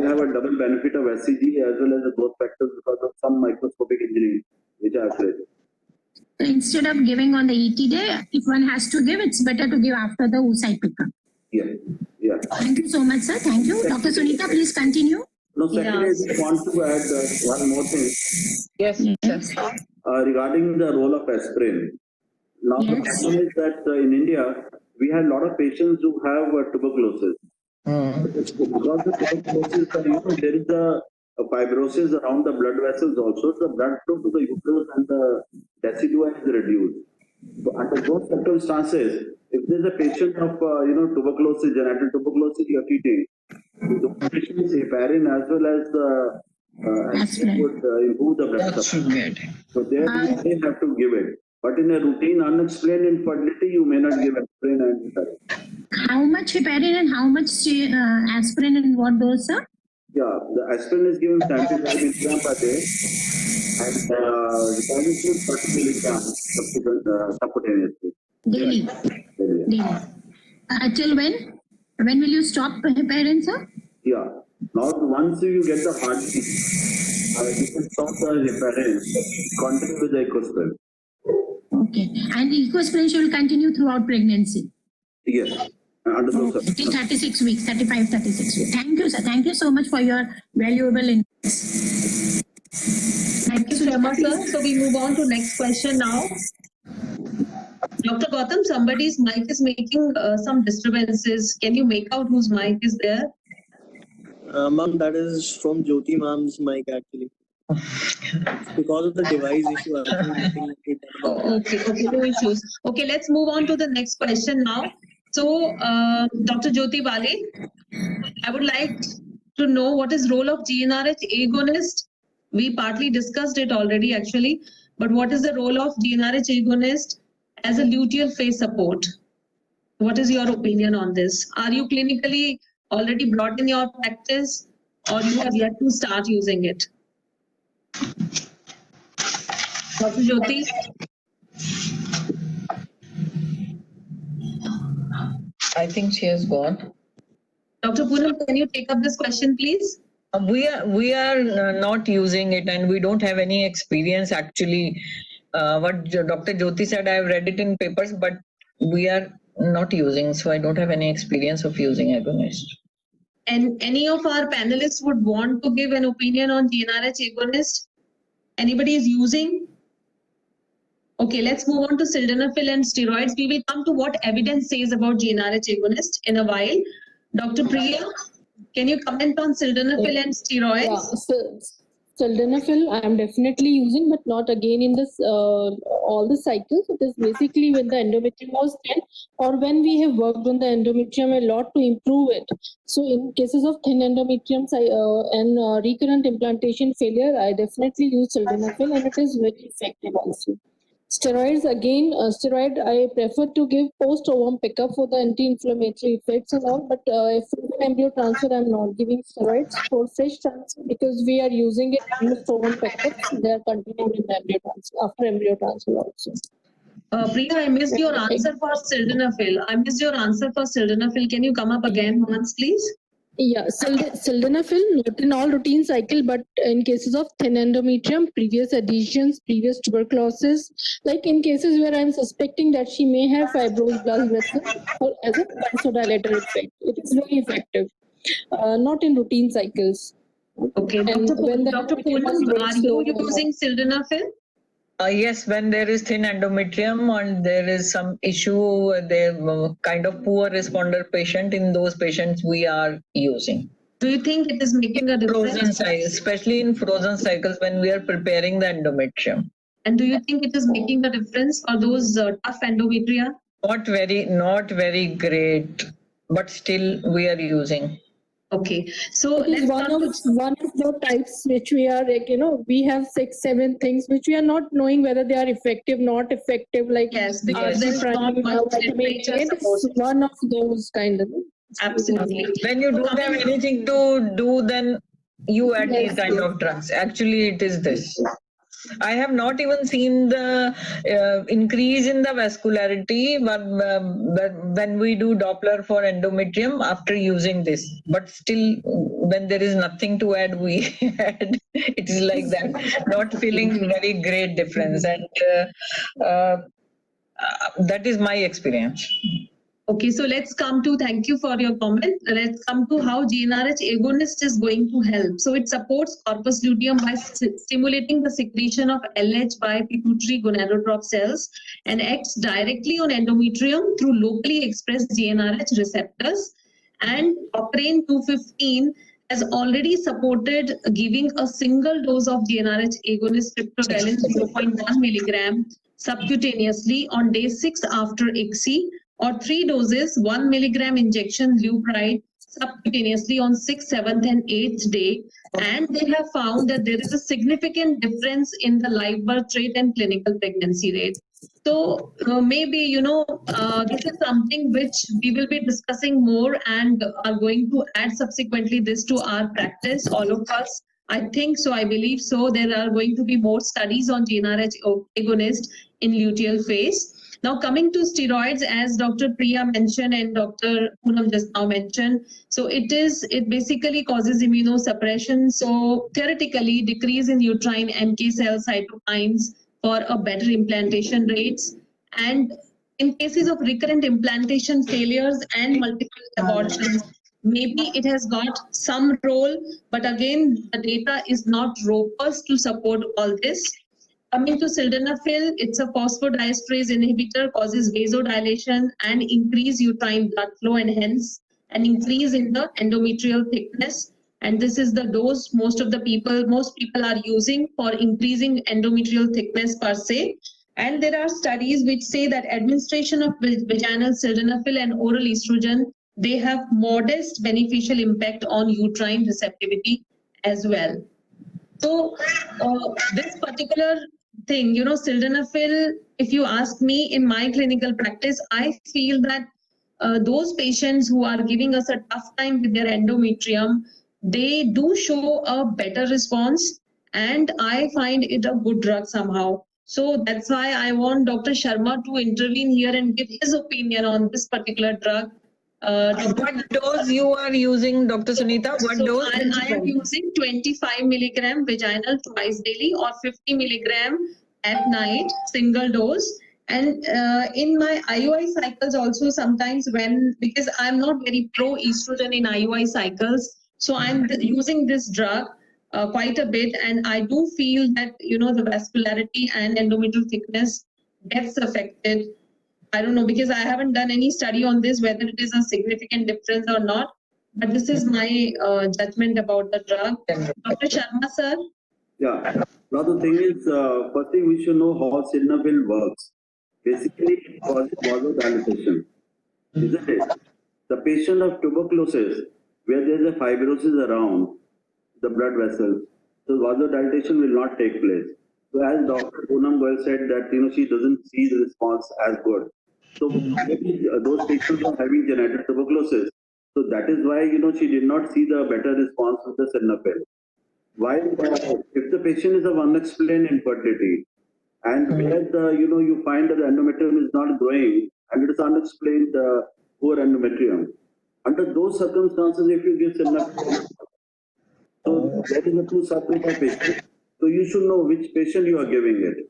have a double benefit of SCG as well as the growth factors because of some microscopic engineering which I have created. So instead of giving on the ET day, if one has to give, it's better to give after the oocyte pickup. Yeah, yeah. Thank you so much, sir. Thank you. Dr. Sunita, please continue. No, secondly, I just want to add one more thing Yes, Yes. regarding the role of aspirin. Now, the Yes. problem is that in India, we have a lot of patients who have tuberculosis. Because of tuberculosis, there is a fibrosis around the blood vessels also. The blood flow to the uterus and the decidua is reduced. So under those circumstances, if there is a patient of tuberculosis, genital tuberculosis you are treating, the patient is heparin as well as the aspirin would improve the blood supply. So there they have to give it. But in a routine unexplained infertility, you may not give aspirin and heparin. How much heparin and how much aspirin and what dose, sir? Yeah, the aspirin is given 75 milligrams per day, and heparin is given 30 milligrams subcutaneously. Daily. Daily. Till when? When will you stop heparin, sir? Yeah. Now, once you get the heartbeat, you can stop the heparin, continue with the ecosprin. Okay. And ecosprin will continue throughout pregnancy. Yes. Under those Till 36 weeks, 35, 36 weeks. Thank you, sir. Thank you so much for your valuable inputs. Thank you so much, sir. So we move on to next question now. Dr. Gautam, somebody's mic is making some disturbances. Can you make out whose mic is there? Ma'am, that is from Jyoti ma'am's mic actually. Because of the device issue, I think it Okay, no issues. Okay, let's move on to the next question now. So, Dr. Jyoti Bali, I would like to know what is role of GnRH agonist. We partly discussed it already actually, but what is the role of GnRH agonist as a luteal phase support? What is your opinion on this? Are you clinically already brought in your practice or you have yet to start using it? Dr. Jyoti? I think she has gone. Dr. Poonam, can you take up this question, please? We are not using it, and we don't have any experience actually. What Dr. Jyoti said, I have read it in papers, but we are not using, so I don't have any experience of using agonist. And any of our panelists would want to give an opinion on GnRH agonist? Anybody is using? Okay, let's move on to sildenafil and steroids. We will come to what evidence says about GnRH agonist in a while. Dr. Priya, can you comment on sildenafil and steroids? Yeah, so sildenafil I am definitely using, but not again in this all the cycles. It is basically when the endometrium was thin or when we have worked on the endometrium a lot to improve it. So in cases of thin endometrium and recurrent implantation failure, I definitely use sildenafil and it is very effective also. Steroids again, steroid I prefer to give post-ovum pickup for the anti-inflammatory effects and all, but if for embryo transfer I'm not giving steroids for fresh transfer because we are using it post-ovum pickup. They are continued in the embryo transfer after embryo transfer also. Priya, I missed your answer for sildenafil. Can you come up again once, please? Yeah, sildenafil, not in all routine cycle, but in cases of thin endometrium, previous adhesions, previous tuberculosis, like in cases where I'm suspecting that she may have fibrosed blood vessels or as a vasodilator effect. It is very effective, not in routine cycles. Okay, Dr. Poonam, are you using sildenafil? Yes, when there is thin endometrium and there is some issue, the kind of poor responder patient, in those patients we are using. Do you think it is making a difference? Frozen cycles, especially in frozen cycles when we are preparing the endometrium. And do you think it is making a difference for those tough endometria? Not very great, but still we are using. Okay, so it is one of the types which we are like, we have 6-7 things which we are not knowing whether they are effective, not effective. Like yes, because there's not much literature it's one of those kind of. Absolutely. When you don't have anything to do, then you add these kind of drugs. Actually, it is this. I have not even seen the increase in the vascularity, but when we do Doppler for endometrium after using this, but still when there is nothing to add, we add. It is like that, not feeling very great difference, and that is my experience. Okay, so let's come to, thank you for your comment. Let's come to how GnRH agonist is going to help. So it supports corpus luteum by stimulating the secretion of LH by pituitary gonadotroph cells and acts directly on endometrium through locally expressed GnRH receptors. And Cochrane 215 has already supported giving a single dose of GnRH agonist triptovalent 0.1 milligram subcutaneously on day 6 after ICSI, or 3 doses, 1 milligram injection leupride subcutaneously on 6th, 7th, and 8th day. And they have found that there is a significant difference in the live birth rate and clinical pregnancy rate. So maybe, this is something which we will be discussing more and are going to add subsequently this to our practice, all of us. I think so, I believe so. There are going to be more studies on GnRH agonist in luteal phase. Now coming to steroids, as Dr. Priya mentioned and Dr. Poonam just now mentioned, so it basically causes immunosuppression. So theoretically decrease in uterine NK cell cytokines for a better implantation rates. And in cases of recurrent implantation failures and multiple abortions, maybe it has got some role, but again, the data is not robust to support all this. Coming to sildenafil, it's a phosphodiesterase inhibitor, causes vasodilation and increase uterine blood flow and hence an increase in the endometrial thickness. And this is the dose most people are using for increasing endometrial thickness per se. And there are studies which say that administration of vaginal sildenafil and oral estrogen, they have modest beneficial impact on uterine receptivity as well. So this particular thing, sildenafil, if you ask me in my clinical practice, I feel that those patients who are giving us a tough time with their endometrium, they do show a better response, and I find it a good drug somehow. So that's why I want Dr. Sharma to intervene here and give his opinion on this particular drug. What dose you are using, Dr. Sunita? What dose? I am using 25 milligram vaginal twice daily or 50 milligram at night, single dose. And in my IUI cycles also sometimes because I'm not very pro estrogen in IUI cycles, so I'm using this drug quite a bit, and I do feel that, the vascularity and endometrial thickness gets affected. I don't know, because I haven't done any study on this, whether it is a significant difference or not. But this is my judgment about the drug. Dr. Sharma, sir? Yeah. Now the thing is, firstly, we should know how sildenafil works. Basically, it causes vasodilation, isn't it? The patient of tuberculosis, where there is a fibrosis around the blood vessels, so vasodilation will not take place. So as Dr. Poonam well said that, she doesn't see the response as good. So maybe those patients are having genital tuberculosis. So that is why, she did not see the better response of the sildenafil. While if the patient is of unexplained infertility, and where you find that the endometrium is not growing and it is unexplained poor endometrium, under those circumstances, if you give sildenafil, so there is a two subgroup of patients. So you should know which patient you are giving it.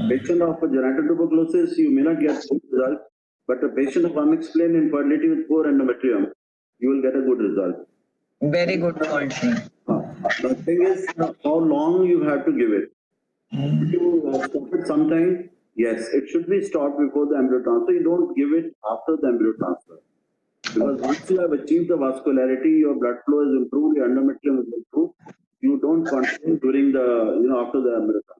Patient of genital tuberculosis, you may not get good result, but a patient of unexplained infertility with poor endometrium, you will get a good result. Very good point. The thing is, how long you have to give it. If you stop it sometime, yes, it should be stopped before the embryo transfer. You don't give it after the embryo transfer. Because once you have achieved the vascularity, your blood flow is improved, your endometrium is improved, you don't continue during the, after the embryo transfer.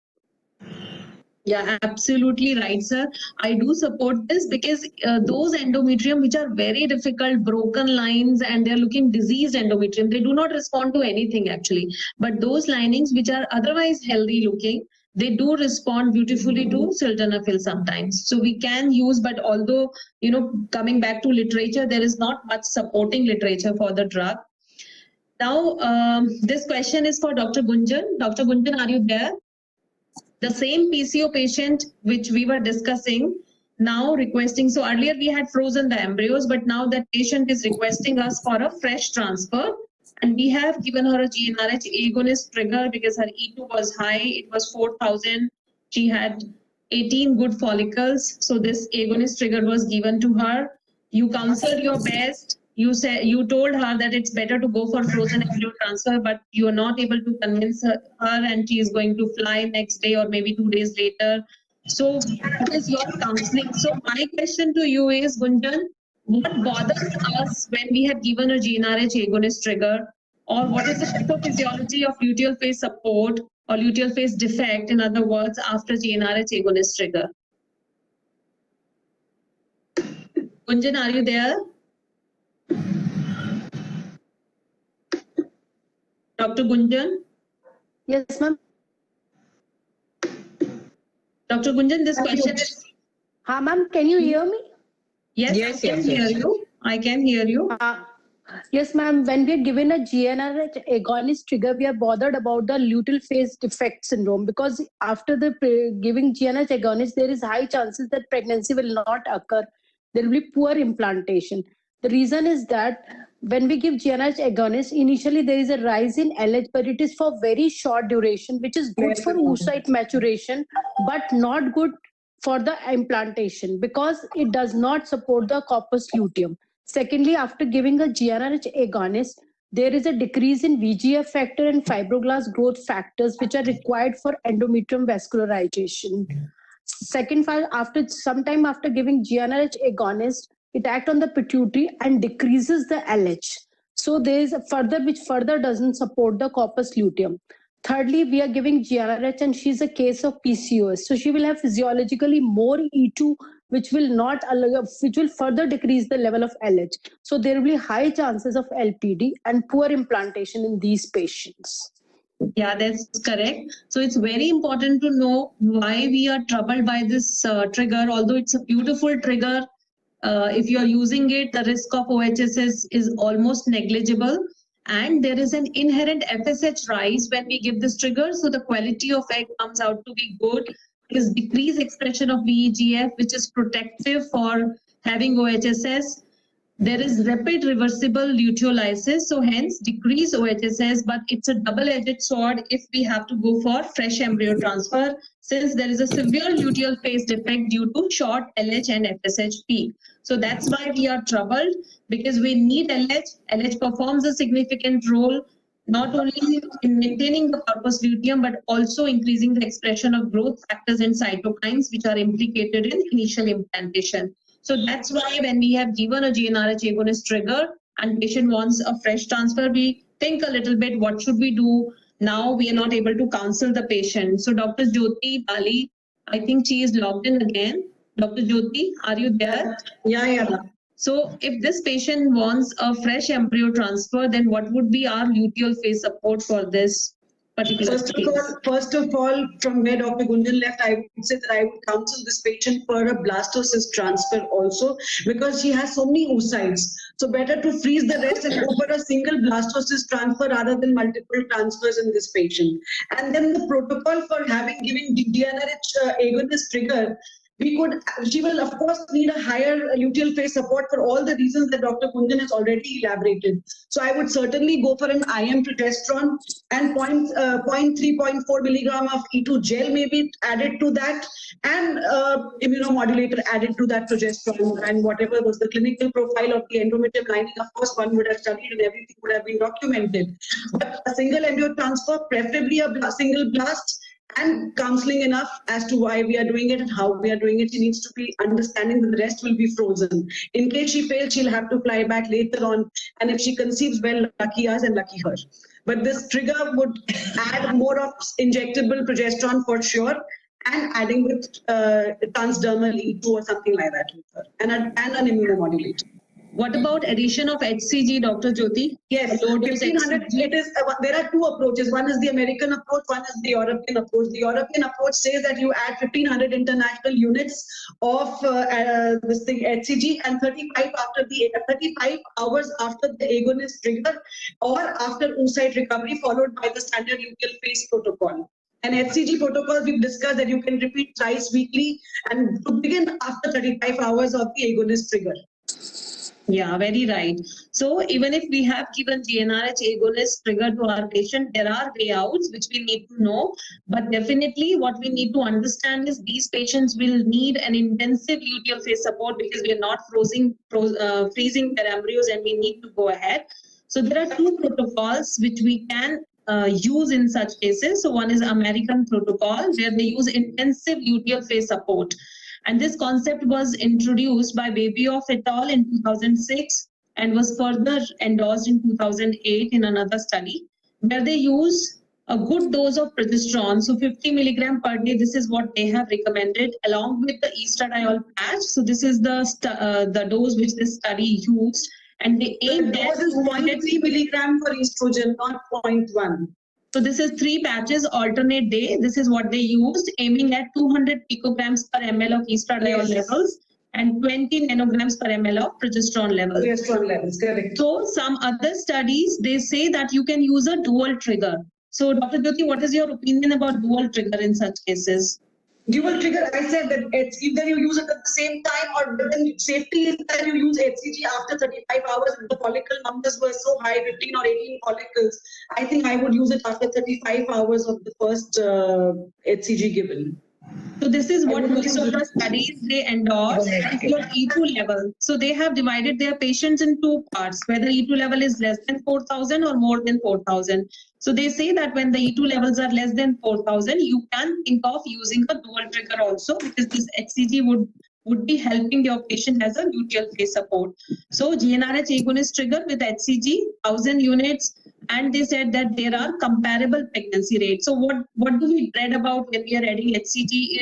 Yeah, absolutely right, sir. I do support this because those endometrium which are very difficult, broken lines, and they're looking diseased endometrium, they do not respond to anything actually. But those linings which are otherwise healthy looking, they do respond beautifully to sildenafil sometimes. So we can use, but although, coming back to literature, there is not much supporting literature for the drug. Now, this question is for Dr. Gunjan. Dr. Gunjan, are you there? The same PCO patient which we were discussing now requesting, so earlier we had frozen the embryos, but now that patient is requesting us for a fresh transfer, and we have given her a GnRH agonist trigger because her E2 was high, it was 4,000. She had 18 good follicles, so this agonist trigger was given to her. You counseled your best. You told her that it's better to go for frozen embryo transfer, but you are not able to convince her, and she is going to fly next day or maybe 2 days later. So what is your counseling? So my question to you is, Gunjan, what bothers us when we have given a GnRH agonist trigger, or what is the pathophysiology of luteal phase support or luteal phase defect, in other words, after GnRH agonist trigger? Gunjan, are you there? Dr. Gunjan? Yes, ma'am. Dr. Gunjan, this question is... Ha, ma'am, can you hear me? Yes, Yes, I can yes, hear yes. you. I can hear you. Yes, ma'am. When we are given a GnRH agonist trigger, we are bothered about the luteal phase defect syndrome, because after the giving GnRH agonist, there is high chances that pregnancy will not occur. There will be poor implantation. The reason is that when we give GnRH agonist, initially there is a rise in LH, but it is for very short duration, which is good for oocyte maturation, but not good for the implantation because it does not support the corpus luteum. Secondly, after giving a GnRH agonist, there is a decrease in VGF factor and fibroblast growth factors, which are required for endometrium vascularization. Second, after sometime after giving GnRH agonist, it acts on the pituitary and decreases the LH. So there is a further which further doesn't support the corpus luteum. Thirdly, we are giving GnRH and she's a case of PCOS. So she will have physiologically more E2, which will not allow, which will further decrease the level of LH. So there will be high chances of LPD and poor implantation in these patients. Yeah, that's correct. So it's very important to know why we are troubled by this trigger. Although it's a beautiful trigger, if you are using it, the risk of OHSS is almost negligible. And there is an inherent FSH rise when we give this trigger. So the quality of egg comes out to be good. There is decreased expression of VEGF, which is protective for having OHSS. There is rapid reversible luteolysis, so hence decrease OHSS, but it's a double-edged sword if we have to go for fresh embryo transfer, since there is a severe luteal phase defect due to short LH and FSHP. So that's why we are troubled, because we need LH. LH performs a significant role not only in maintaining the corpus luteum, but also increasing the expression of growth factors and cytokines, which are implicated in initial implantation. So that's why when we have given a GnRH agonist trigger and patient wants a fresh transfer, we think a little bit, what should we do? Now we are not able to counsel the patient. So Dr. Jyoti Bali, I think she is logged in again. Dr. Jyoti, are you there? Yeah. So if this patient wants a fresh embryo transfer, then what would be our luteal phase support for this particular case? First of all, from where Dr. Gunjan left, I would say that I would counsel this patient for a blastocyst transfer also, because she has so many oocytes. So better to freeze the rest and go for a single blastocyst transfer rather than multiple transfers in this patient. And then the protocol for giving GnRH agonist trigger, she will of course need a higher luteal phase support for all the reasons that Dr. Gunjan has already elaborated. So I would certainly go for an IM progesterone and 0.3, 0.4 milligram of E2 gel maybe added to that, and immunomodulator added to that progesterone, and whatever was the clinical profile of the endometrium lining, of course one would have studied and everything would have been documented. But a single embryo transfer, preferably a single blast, and counseling enough as to why we are doing it and how we are doing it. She needs to be understanding that the rest will be frozen. In case she fails, she'll have to fly back later on. And if she conceives well, lucky us and lucky her. But this trigger would add more of injectable progesterone for sure, and adding with transdermal E2 or something like that with her, and an immunomodulator. What about addition of HCG, Dr. Jyoti? Yes, 1500. It is. There are two approaches. One is the American approach. One is the European approach. The European approach says that you add 1500 international units of this thing HCG, and 35 hours after the agonist trigger, or after oocyte recovery, followed by the standard luteal phase protocol. And HCG protocols, we've discussed that you can repeat thrice weekly and to begin after 35 hours of the agonist trigger. Yeah, very right. So even if we have given GnRH agonist trigger to our patient, there are way outs which we need to know. But definitely what we need to understand is these patients will need an intensive luteal phase support because we are not freezing their embryos and we need to go ahead. So there are two protocols which we can use in such cases. So one is American protocol where they use intensive luteal phase support. And this concept was introduced by Babyoff et al. In 2006 and was further endorsed in 2008 in another study where they use a good dose of progesterone. So 50 milligram per day, this is what they have recommended along with the estradiol patch. So this is the dose which this study used. And they aimed at 0.3 milligram for estrogen, not 0.1. So this is 3 patches alternate day. This is what they used, aiming at 200 picograms per ml of estradiol levels and 20 nanograms per ml of progesterone levels. Progesterone levels, correct. So some other studies, they say that you can use a dual trigger. So Dr. Jyoti, what is your opinion about dual trigger in such cases? Dual trigger, I said that it's either you use it at the same time or then safety is that you use HCG after 35 hours if the follicle numbers were so high, 15 or 18 follicles. I think I would use it after 35 hours of the first HCG given. So this is what most of the studies they endorse is your E2 level. So they have divided their patients in 2 parts, whether E2 level is less than 4,000 or more than 4,000. So they say that when the E2 levels are less than 4,000, you can think of using a dual trigger also because this HCG would be helping your patient as a luteal phase support. So GnRH agonist trigger with HCG, 1,000 units. And they said that there are comparable pregnancy rates. So what do we dread about when we are adding HCG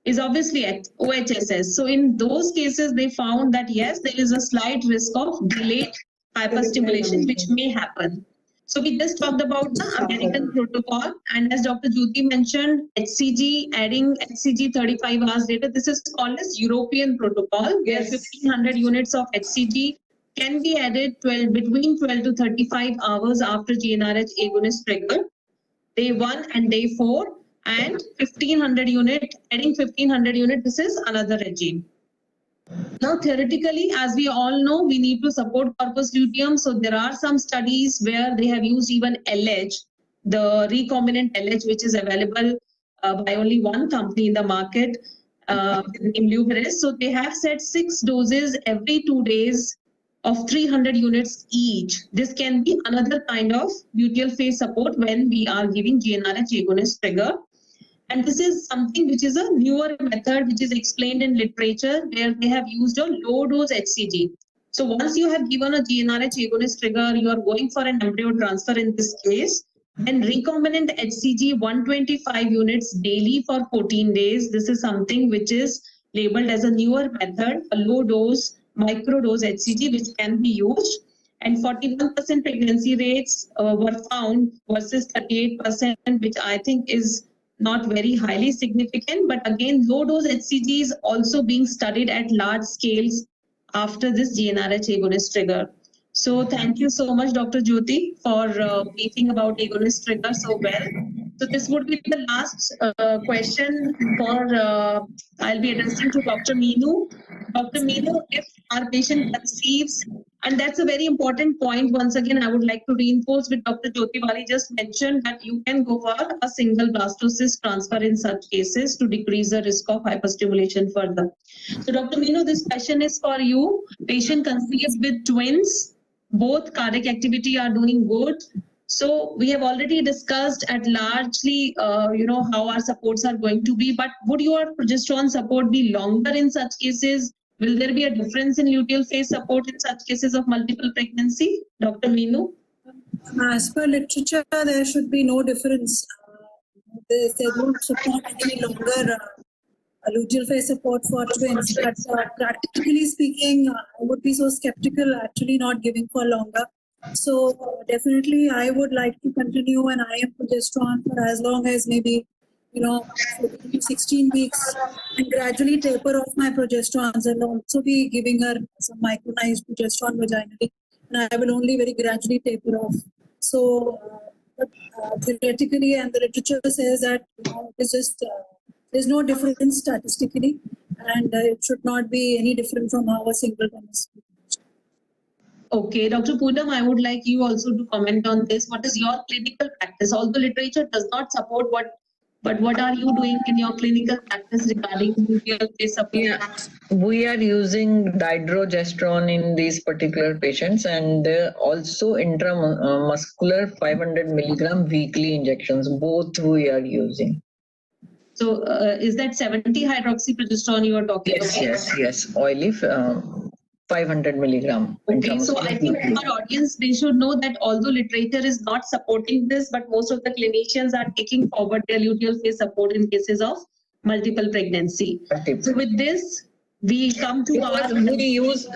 is obviously at OHSS. So in those cases, they found that yes, there is a slight risk of delayed hyperstimulation, which may happen. So we just talked about the American protocol. And as Dr. Jyoti mentioned, HCG, adding HCG 35 hours later, this is called as European protocol, where 1,500 units of HCG can be added between 12 to 35 hours after GnRH agonist trigger, day 1 and day 4, and 1,500 unit, adding 1,500 unit, this is another regime. Now, theoretically, as we all know, we need to support corpus luteum. So there are some studies where they have used even LH, the recombinant LH, which is available by only one company in the market, named Luveris. So they have set 6 doses every 2 days of 300 units each. This can be another kind of luteal phase support when we are giving GnRH agonist trigger. And this is something which is a newer method which is explained in literature where they have used a low dose HCG. So once you have given a GnRH agonist trigger, you are going for an embryo transfer in this case, then recombinant HCG 125 units daily for 14 days. This is something which is labeled as a newer method, a low dose microdose HCG which can be used, and 41% pregnancy rates were found versus 38%, which I think is not very highly significant. But again, low dose HCG is also being studied at large scales after this GnRH agonist trigger. So thank you so much, Dr. Jyoti, for briefing about agonist trigger so well. So this would be the last question for I'll be addressing to Dr. Meenu. Dr. Meenu, if our patient conceives, and that's a very important point. Once again, I would like to reinforce with Dr. Jyoti Bali just mentioned that you can go for a single blastocyst transfer in such cases to decrease the risk of hyperstimulation further. So Dr. Meenu, this question is for you. Patient conceives with twins. Both cardiac activity are doing good. So we have already discussed at largely, how our supports are going to be, but would your progesterone support be longer in such cases? Will there be a difference in luteal phase support in such cases of multiple pregnancy? Dr. Meenu? As per literature, there should be no difference. They don't support any longer luteal phase support for twins. But practically speaking, I would be so skeptical actually not giving for longer. So definitely I would like to continue an IM progesterone for as long as maybe 14 to 16 weeks and gradually taper off my progesterones and also be giving her some micronized progesterone vaginally, and I will only very gradually taper off. So But theoretically, and the literature says that it's just there's no difference statistically, and it should not be any different from how a single one is. Okay, Dr. Poonam, I would like you also to comment on this. What is your clinical practice? Although literature does not support but what are you doing in your clinical practice regarding luteal phase support? Yeah, we are using dydrogesterone in these particular patients, and also intramuscular 500 milligram weekly injections. Both we are using. So is that 70 hydroxyprogesterone you are talking about? Yes. Oily 500 milligram. Okay, so I think our audience, they should know that although literature is not supporting this, but most of the clinicians are taking forward their luteal phase support in cases of multiple pregnancy. So with this, we come to our... We use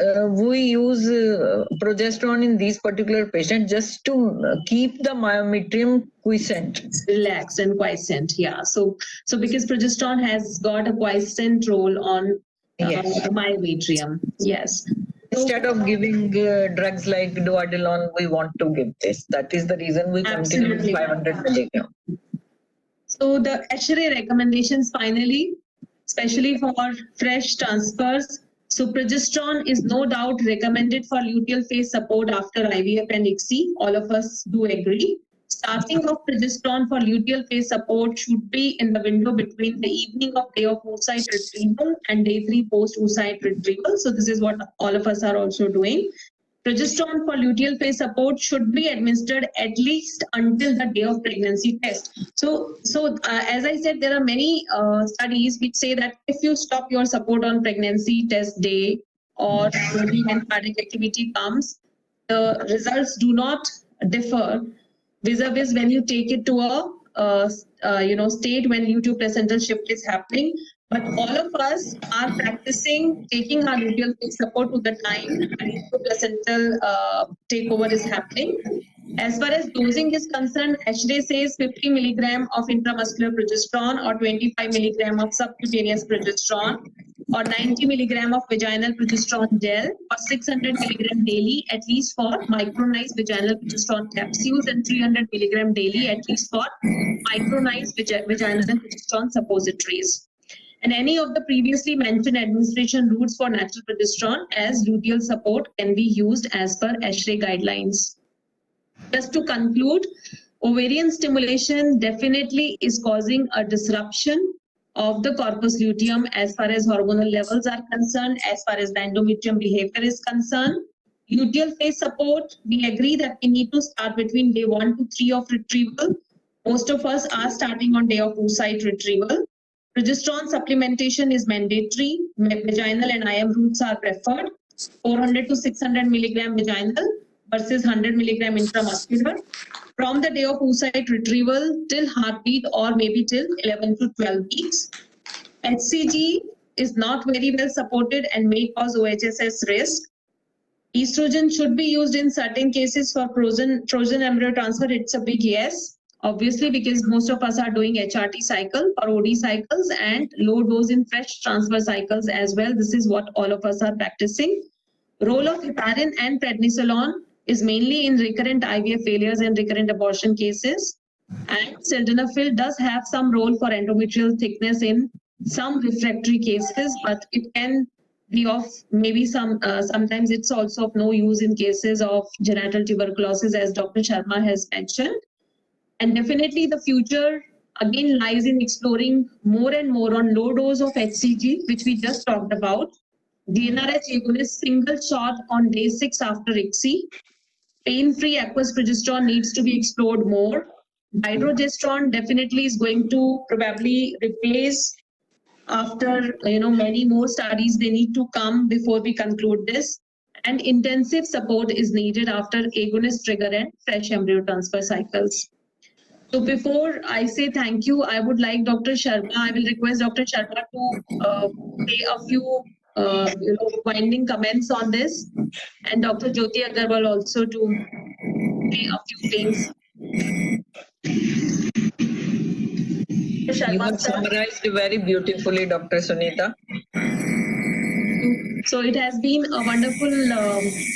progesterone in these particular patients just to keep the myometrium quiescent. Relaxed and quiescent, yeah. So because progesterone has got a quiescent role on myometrium, yes. Instead of giving drugs like Duodelon, we want to give this. That is the reason we continue with 500 milligram. So the ASHRAE recommendations finally, especially for fresh transfers. So progesterone is no doubt recommended for luteal phase support after IVF and ICSI. All of us do agree. Starting of progesterone for luteal phase support should be in the window between the evening of day of oocyte retrieval and day 3 post oocyte retrieval. So this is what all of us are also doing. Progesterone for luteal phase support should be administered at least until the day of pregnancy test. So as I said, there are many studies which say that if you stop your support on pregnancy test day or when cardiac activity comes, the results do not differ vis-a-vis when you take it to a state when luteal placental shift is happening. But all of us are practicing taking our luteal phase support to the time luteal placental takeover is happening. As far as dosing is concerned, ASHRAE says 50 milligram of intramuscular progesterone or 25 milligram of subcutaneous progesterone or 90 milligram of vaginal progesterone gel or 600 milligram daily at least for micronized vaginal progesterone capsules and 300 milligram daily at least for micronized vaginal progesterone suppositories. And any of the previously mentioned administration routes for natural progesterone as luteal support can be used as per ASHRAE guidelines. Just to conclude, ovarian stimulation definitely is causing a disruption of the corpus luteum as far as hormonal levels are concerned, as far as the endometrium behavior is concerned. Luteal phase support, we agree that we need to start between day 1 to 3 of retrieval. Most of us are starting on day of oocyte retrieval. Progesterone supplementation is mandatory. Vaginal and IM routes are preferred. 400 to 600 milligram vaginal versus 100 milligram intramuscular. From the day of oocyte retrieval till heartbeat or maybe till 11 to 12 weeks. HCG is not very well supported and may cause OHSS risk. Estrogen should be used in certain cases for Trojan embryo transfer. It's a big yes. Obviously, because most of us are doing HRT cycle or OD cycles and low dose in fresh transfer cycles as well. This is what all of us are practicing. Role of heparin and prednisolone is mainly in recurrent IVF failures and recurrent abortion cases. And sildenafil does have some role for endometrial thickness in some refractory cases, but it can be of maybe sometimes it's also of no use in cases of genital tuberculosis, as Dr. Sharma has mentioned. And definitely the future again lies in exploring more and more on low dose of HCG, which we just talked about. DNRH agonist single shot on day 6 after ICSI. Pain-free aqueous progesterone needs to be explored more. Dydrogesterone definitely is going to probably replace after many more studies. They need to come before we conclude this. And intensive support is needed after agonist trigger and fresh embryo transfer cycles. So before I say thank you, I would like Dr. Sharma, I will request Dr. Sharma to say a few winding comments on this, and Dr. Jyoti Agarwal also to say a few things. You have summarized very beautifully, Dr. Sunita. So it has been a wonderful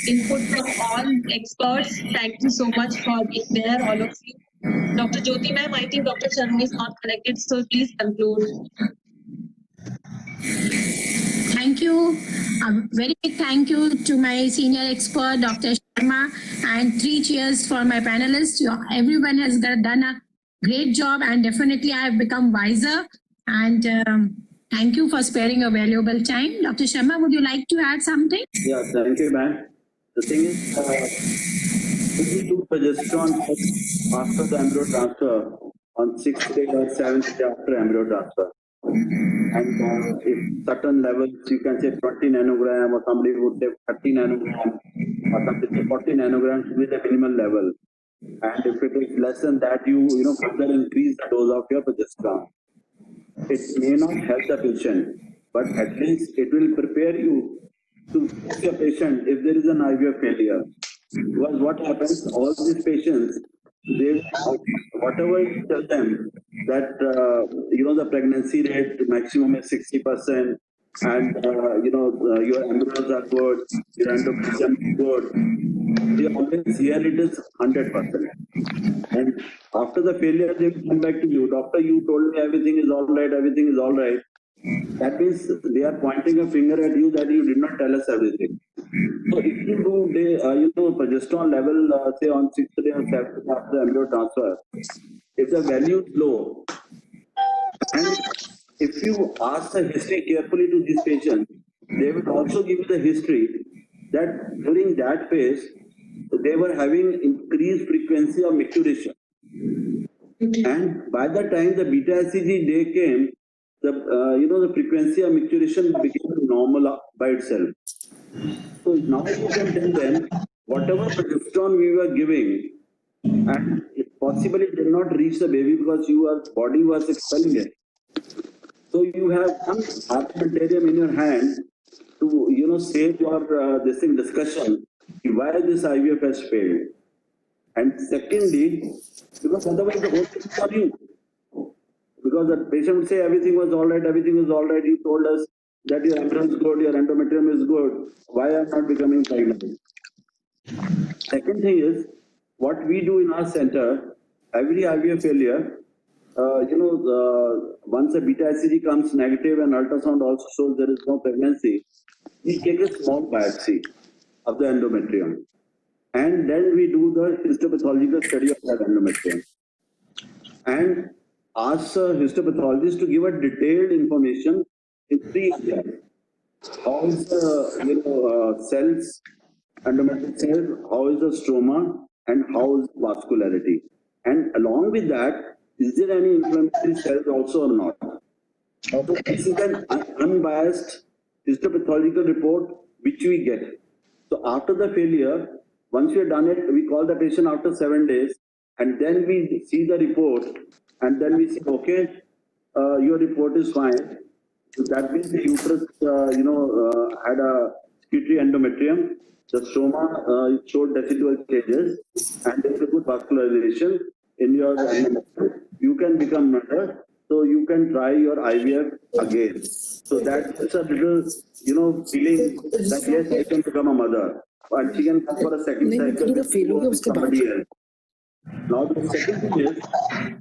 input from all experts. Thank you so much for being there, all of you. Dr. Jyoti ma'am, I think Dr. Sharma is not connected, so please conclude. Thank you. A very big thank you to my senior expert, Dr. Sharma, and 3 cheers for my panelists. Everyone has done a great job, and definitely I have become wiser. And thank you for sparing your valuable time. Dr. Sharma, would you like to add something? Yeah, thank you, ma'am. The thing is, if we do progesterone after the embryo transfer on 6th day or 7th day after embryo transfer, and if certain levels, you can say 20 nanogram, or somebody would say 30 nanogram, or something say 40 nanograms with a minimal level. And if it is less than that, you further increase the dose of your progesterone. It may not help the patient, but at least it will prepare you to fix your patient if there is an IVF failure. Because what happens, all these patients, they whatever you tell them that the pregnancy rate maximum is 60%, and your embryos are good, your endometrium is good, they always hear it is 100%. And after the failure, they will come back to you. Doctor, you told me everything is all right, everything is all right. That means they are pointing a finger at you that you did not tell us everything. So if you do progesterone level, say on 6th day or 7th day after the embryo transfer, if the value is low, and if you ask the history carefully to these patients, they will also give you the history that during that phase, they were having increased frequency of micturition. And by the time the beta-HCG day came, the frequency of micturition became normal by itself. So now you can tell them whatever progesterone we were giving, and it possibly did not reach the baby because your body was expelling it. So you have some armamentarium in your hand to save your this discussion why this IVF has failed. And secondly, because otherwise the whole thing is on you. Because the patient would say everything was all right, you told us that your embryo is good, your endometrium is good, why am I not becoming pregnant? Second thing is, what we do in our center, every IVF failure, once a beta-HCG comes negative and ultrasound also shows there is no pregnancy, we take a small biopsy of the endometrium. And then we do the histopathological study of that endometrium. And ask a histopathologist to give a detailed information in 3 areas. How is the cells, endometrial cells, how is the stroma, and how is vascularity. And along with that, is there any inflammatory cells also or not? So this is an unbiased histopathological report which we get. So after the failure, once we have done it, we call the patient after 7 days, and then we see the report, and then we say, okay, your report is fine. So that means the uterus, had a secretory endometrium. The stroma showed decidual changes, and there is a good vascularization in your endometrium. You can become mother, so you can try your IVF again. So that's a little, feeling that yes, I can become a mother, and she can come for a second cycle with somebody else. Now the second thing is,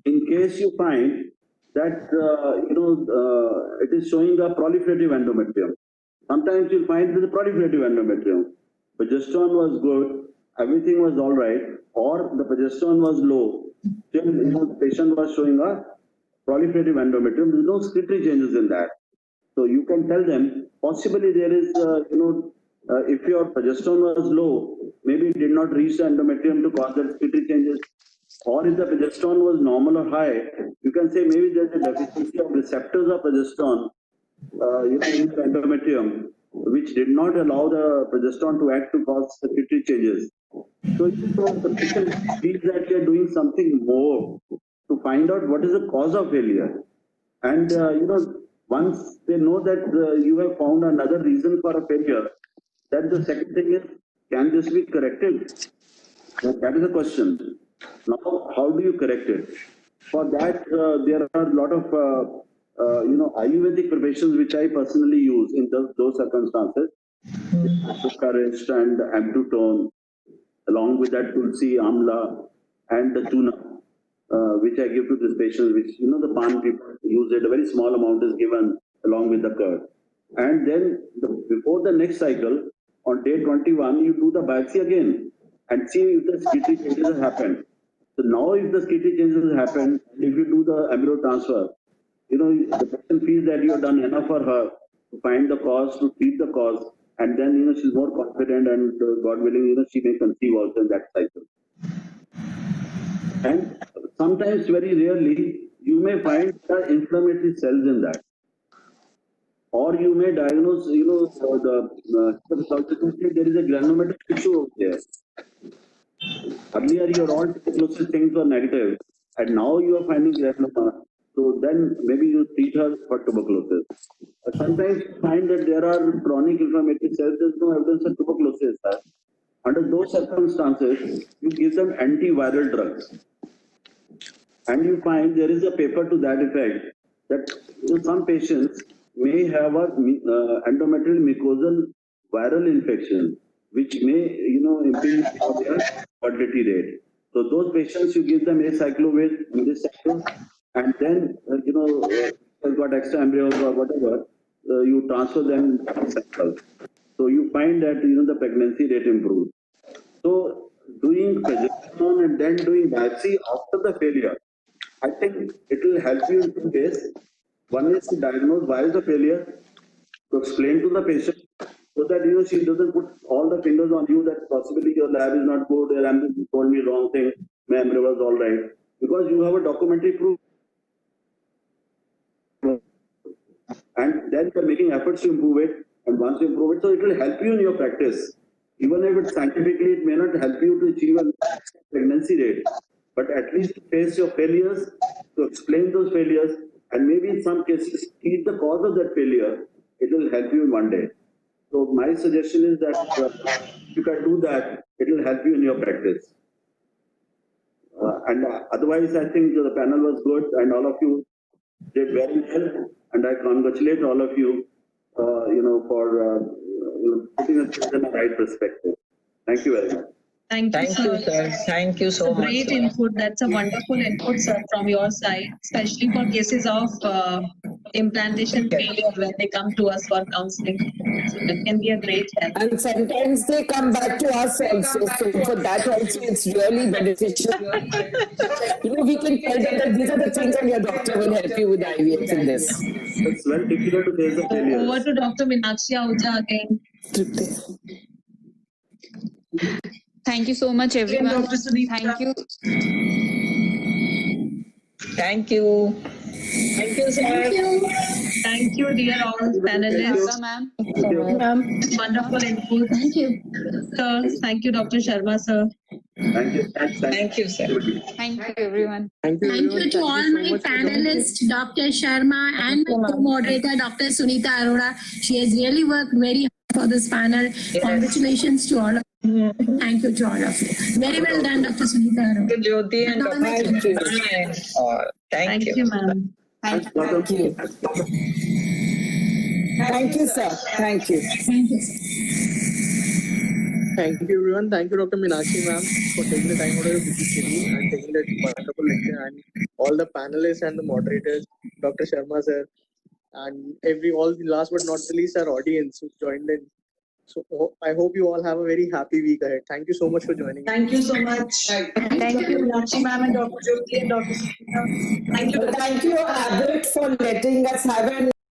in case you find that it is showing a proliferative endometrium. Sometimes you'll find it is a proliferative endometrium. Progesterone was good, everything was all right, or the progesterone was low. Still, the patient was showing a proliferative endometrium. There is no secretory changes in that. So you can tell them, possibly there is, if your progesterone was low, maybe it did not reach the endometrium to cause the secretory changes. Or if the progesterone was normal or high, you can say maybe there's a deficiency of receptors of progesterone in the endometrium, which did not allow the progesterone to act to cause secretory changes. So if the patient feels that you are doing something more to find out what is the cause of failure, and once they know that you have found another reason for a failure, then the second thing is, can this be corrected? That is the question. Now, how do you correct it? For that, there are a lot of Ayurvedic preparations which I personally use in those circumstances. Sukarist and Amtutone, along with that Tulsi, Amla, and the Tuna. which I give to this patient, which, the PAN people use it, a very small amount is given along with the curd. And then before the next cycle, on day 21, you do the biopsy again and see if the skittery changes have happened. So now if the skittery changes have happened, if you do the embryo transfer, the patient feels that you have done enough for her to find the cause, to treat the cause, and then, she's more confident and God willing, she may conceive also in that cycle. And sometimes, very rarely, you may find the inflammatory cells in that. Or you may diagnose, subsequently there is a granulomatous tissue over there. Earlier, your all tuberculosis things were negative, and now you are finding granuloma. So then maybe you treat her for tuberculosis. Sometimes you find that there are chronic inflammatory cells, there's no evidence of tuberculosis. Under those circumstances, you give them antiviral drugs. And you find there is a paper to that effect that some patients may have a endometrial mucosal viral infection, which may, impede their fertility rate. So those patients, you give them acyclovir in this cycle, and then, they've got extra embryos or whatever, you transfer them to the cycle. So you find that, the pregnancy rate improves. So doing progesterone and then doing biopsy after the failure, I think it will help you in two ways. One is to diagnose why is the failure, to explain to the patient, so that she doesn't put all the fingers on you that possibly your lab is not good, your embryo told me wrong thing, my embryo was all right. Because you have a documentary proof. And then you're making efforts to improve it, and once you improve it, so it will help you in your practice. Even if it's scientifically, it may not help you to achieve a pregnancy rate, but at least to face your failures, to explain those failures, and maybe in some cases, treat the cause of that failure, it will help you in one day. So my suggestion is that if you can do that, it will help you in your practice. And otherwise, I think the panel was good, and all of you did very well, and I congratulate all of you, for putting us in the right perspective. Thank you very much. Thank you, sir. Thank you so much. Great sir. input. That's a wonderful input, sir, from your side, especially for cases of implantation failure when they come to us for counseling. So it can be a great help. And sometimes they come back to us also. So for that also, it's really beneficial. We can tell them that these are the things, and your doctor will help you with IVF in this. It's very difficult to face the failures. Over to Dr. Meenakshi Ahuja again. Thank you so much, everyone. Dr. Sunita. Thank you. Thank you. Thank you, sir. Thank you, dear all panelists. Ma'am. Wonderful input. Thank you. Sir, thank you, Dr. Sharma, sir. Thank you. Thank you, sir. Thank you, everyone. Thank you to all my panelists, Dr. Sharma and my co-moderator, Dr. Sunita Arora. She has really worked very hard for this panel. Congratulations to all of you. Thank you to all of you. Very well done, Dr. Sunita Arora. Thank you, Jyoti and Dr. Thank you. Thank you. ma'am. Thank you. Thank you, sir. Thank you. Thank you, sir. Thank you, everyone. Thank you, Dr. Meenakshi ma'am, for taking the time out of your busy schedule and taking that wonderful lecture, and all the panelists and the moderators, Dr. Sharma sir, and all the last but not the least, our audience who joined in. So I hope you all have a very happy week ahead. Thank you so much for joining. Thank you so much. Thank you, Meenakshi ma'am and Dr. Jyoti and Dr. Sunita. Thank you. Thank you, Abid, for letting us have an